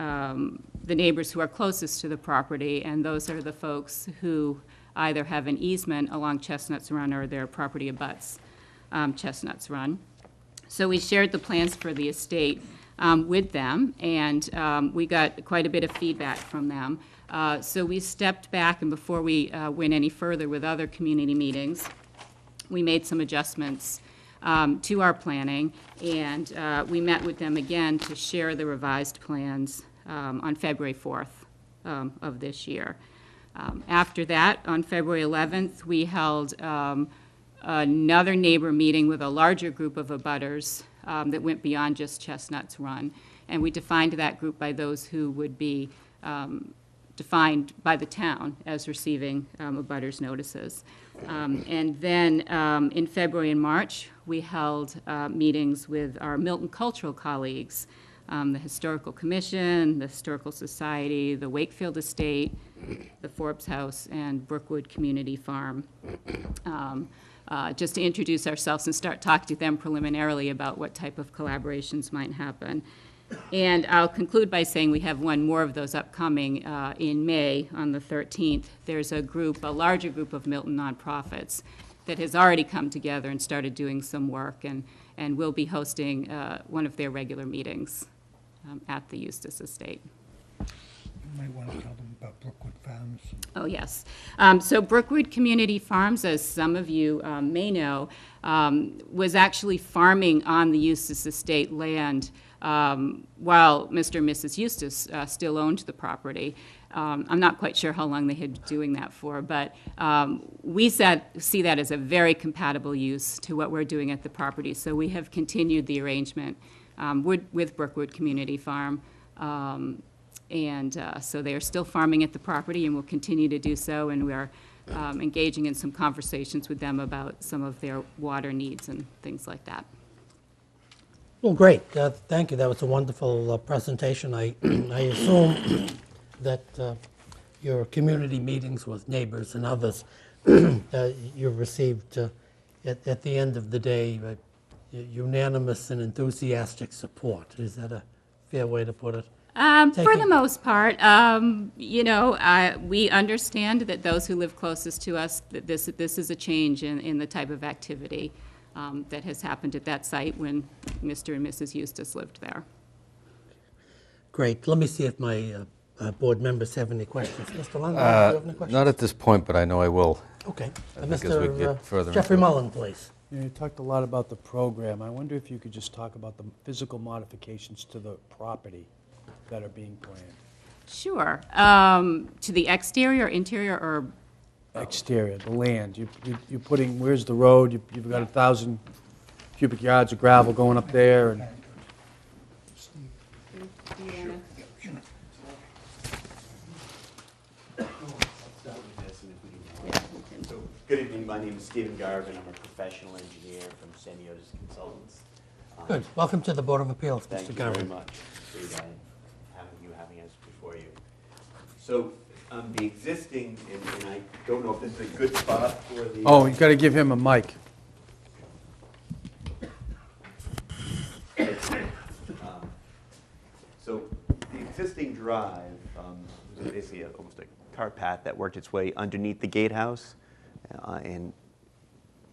the neighbors who are closest to the property, and those are the folks who either have an easement along Chestnuts Run or their property abuts Chestnuts Run. So we shared the plans for the estate with them, and we got quite a bit of feedback from them. So we stepped back, and before we went any further with other community meetings, we made some adjustments to our planning, and we met with them again to share the revised plans on February 4th of this year. After that, on February 11th, we held another neighbor meeting with a larger group of abutters that went beyond just Chestnuts Run, and we defined that group by those who would be defined by the town as receiving abutters notices. And then in February and March, we held meetings with our Milton cultural colleagues, the Historical Commission, the Historical Society, the Wakefield Estate, the Forbes House, and Brookwood Community Farm, just to introduce ourselves and start talking to them preliminarily about what type of collaborations might happen. And I'll conclude by saying we have one more of those upcoming in May on the 13th. There's a larger group of Milton nonprofits that has already come together and started doing some work, and will be hosting one of their regular meetings at the Eustis Estate. You might want to tell them about Brookwood Farms. Oh, yes. So Brookwood Community Farms, as some of you may know, was actually farming on the Eustis Estate land while Mr. and Mrs. Eustis still owned the property. I'm not quite sure how long they had been doing that for, but we see that as a very compatible use to what we're doing at the property. So we have continued the arrangement with Brookwood Community Farm. So they are still farming at the property and will continue to do so, and we are engaging in some conversations with them about some of their water needs and things like that. Well, great. Thank you. That was a wonderful presentation. I assume that your community meetings with neighbors and others, you received at the end of the day unanimous and enthusiastic support. Is that a fair way to put it? For the most part, we understand that those who live closest to us, that this is a change in the type of activity that has happened at that site when Mr. and Mrs. Eustis lived there. Great. Let me see if my board members have any questions. Mr. Lundberg, do you have any questions? Not at this point, but I know I will. Okay. I think as we get further Jeffrey into it. Mullen, please. You talked a lot about the program. I wonder if you could just talk about the physical modifications to the property that are being planned. Sure. To the exterior, interior, or? Exterior, the land. You're putting, where's the road? You've got 1,000 cubic yards of gravel going up there, and Good evening, my name is Stephen Garvin. I'm a professional engineer from Seniotis Consultants. Good. Welcome to the Board of Appeals, Thank Mr. you Garvin. very much for having us before you. So the existing, and I don't know if this is a good spot for the... oh, you got to give him a mic. So the existing drive was basically almost a cart path that worked its way underneath the gatehouse and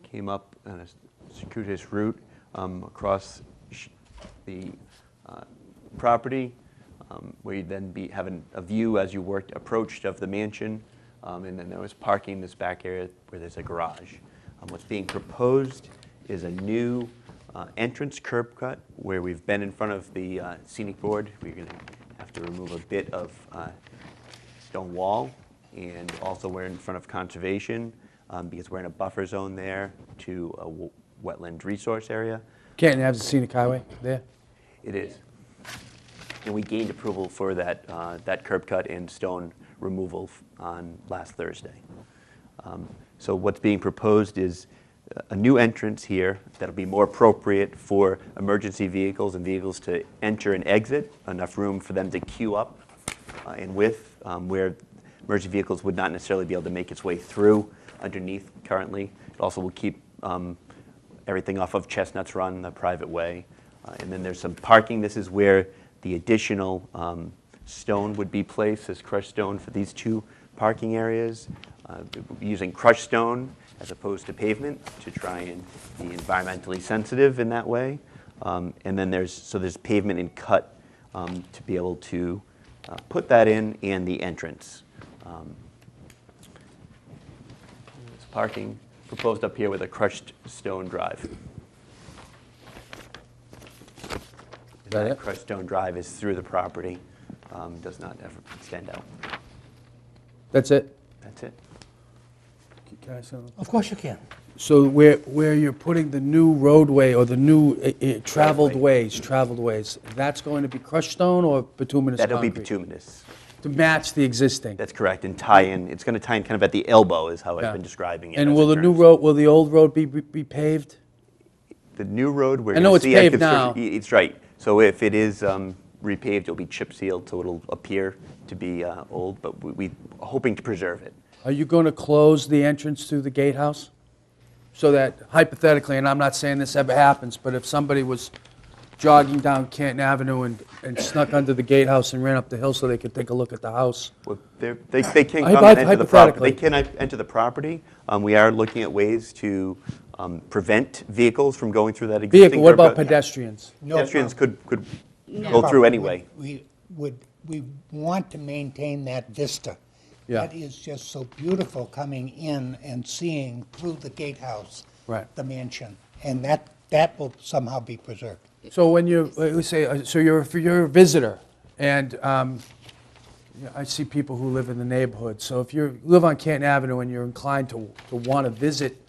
came up on a circuitous route across the property, where you'd then be having a view as you approached of the mansion, and then there was parking in this back area where there's a garage. What's being proposed is a new entrance curb cut where we've been in front of the scenic board. We're going to have to remove a bit of stone wall, and also we're in front of conservation because we're in a buffer zone there to a wetland resource area. Can't have the scenic highway there? It is. And we gained approval for that, that curb cut and stone removal on last Thursday. So what's being proposed is a new entrance here that'll be more appropriate for emergency vehicles and vehicles to enter and exit, enough room for them to queue up in width, where emergency vehicles would not necessarily be able to make its way through underneath currently. It also will keep everything off of Chestnuts Run, the private way. And then there's some parking. This is where the additional stone would be placed as crushed stone for these two parking areas, using crushed stone as opposed to pavement to try and be environmentally sensitive in that way. And then there's pavement and cut to be able to put that in, and the entrance. There's parking proposed up here with a crushed stone drive. Is that it? Crushed stone drive is through the property, does not ever extend out. That's it? That's it. Can I say something? Of course you can. So where you're putting the new roadway or the new traveled ways, that's going to be crushed stone or bituminous That'll concrete? be bituminous. To match the existing? That's correct, and tie in, it's going to tie in kind of at the elbow is how Yeah. I've been describing it. And as will it the new turns. road, will the old road be paved? The new road, we're I going know to it's see. paved now. It's right. So if it is repaved, it'll be chip sealed, so it'll appear to be old, but we're hoping to preserve it. Are you going to close the entrance to the gatehouse? So that hypothetically, and I'm not saying this ever happens, but if somebody was jogging down Canton Avenue and snuck under the gatehouse and ran up the hill so they could take a look at the house? Well, they can come Hypothetically. and enter the property. They can enter the property. We are looking at ways to prevent vehicles from going through that existing Vehicle, what curb about cut. pedestrians? No Pedestrians problem. could No. go through anyway. We want to maintain that vista. Yeah. That is just so beautiful coming in and seeing through the gatehouse. Right. The mansion, and that will somehow be preserved. So when you, let's say, so you're a visitor, and yeah, I see people who live in the neighborhood. So if you live on Canton Avenue and you're inclined to want to visit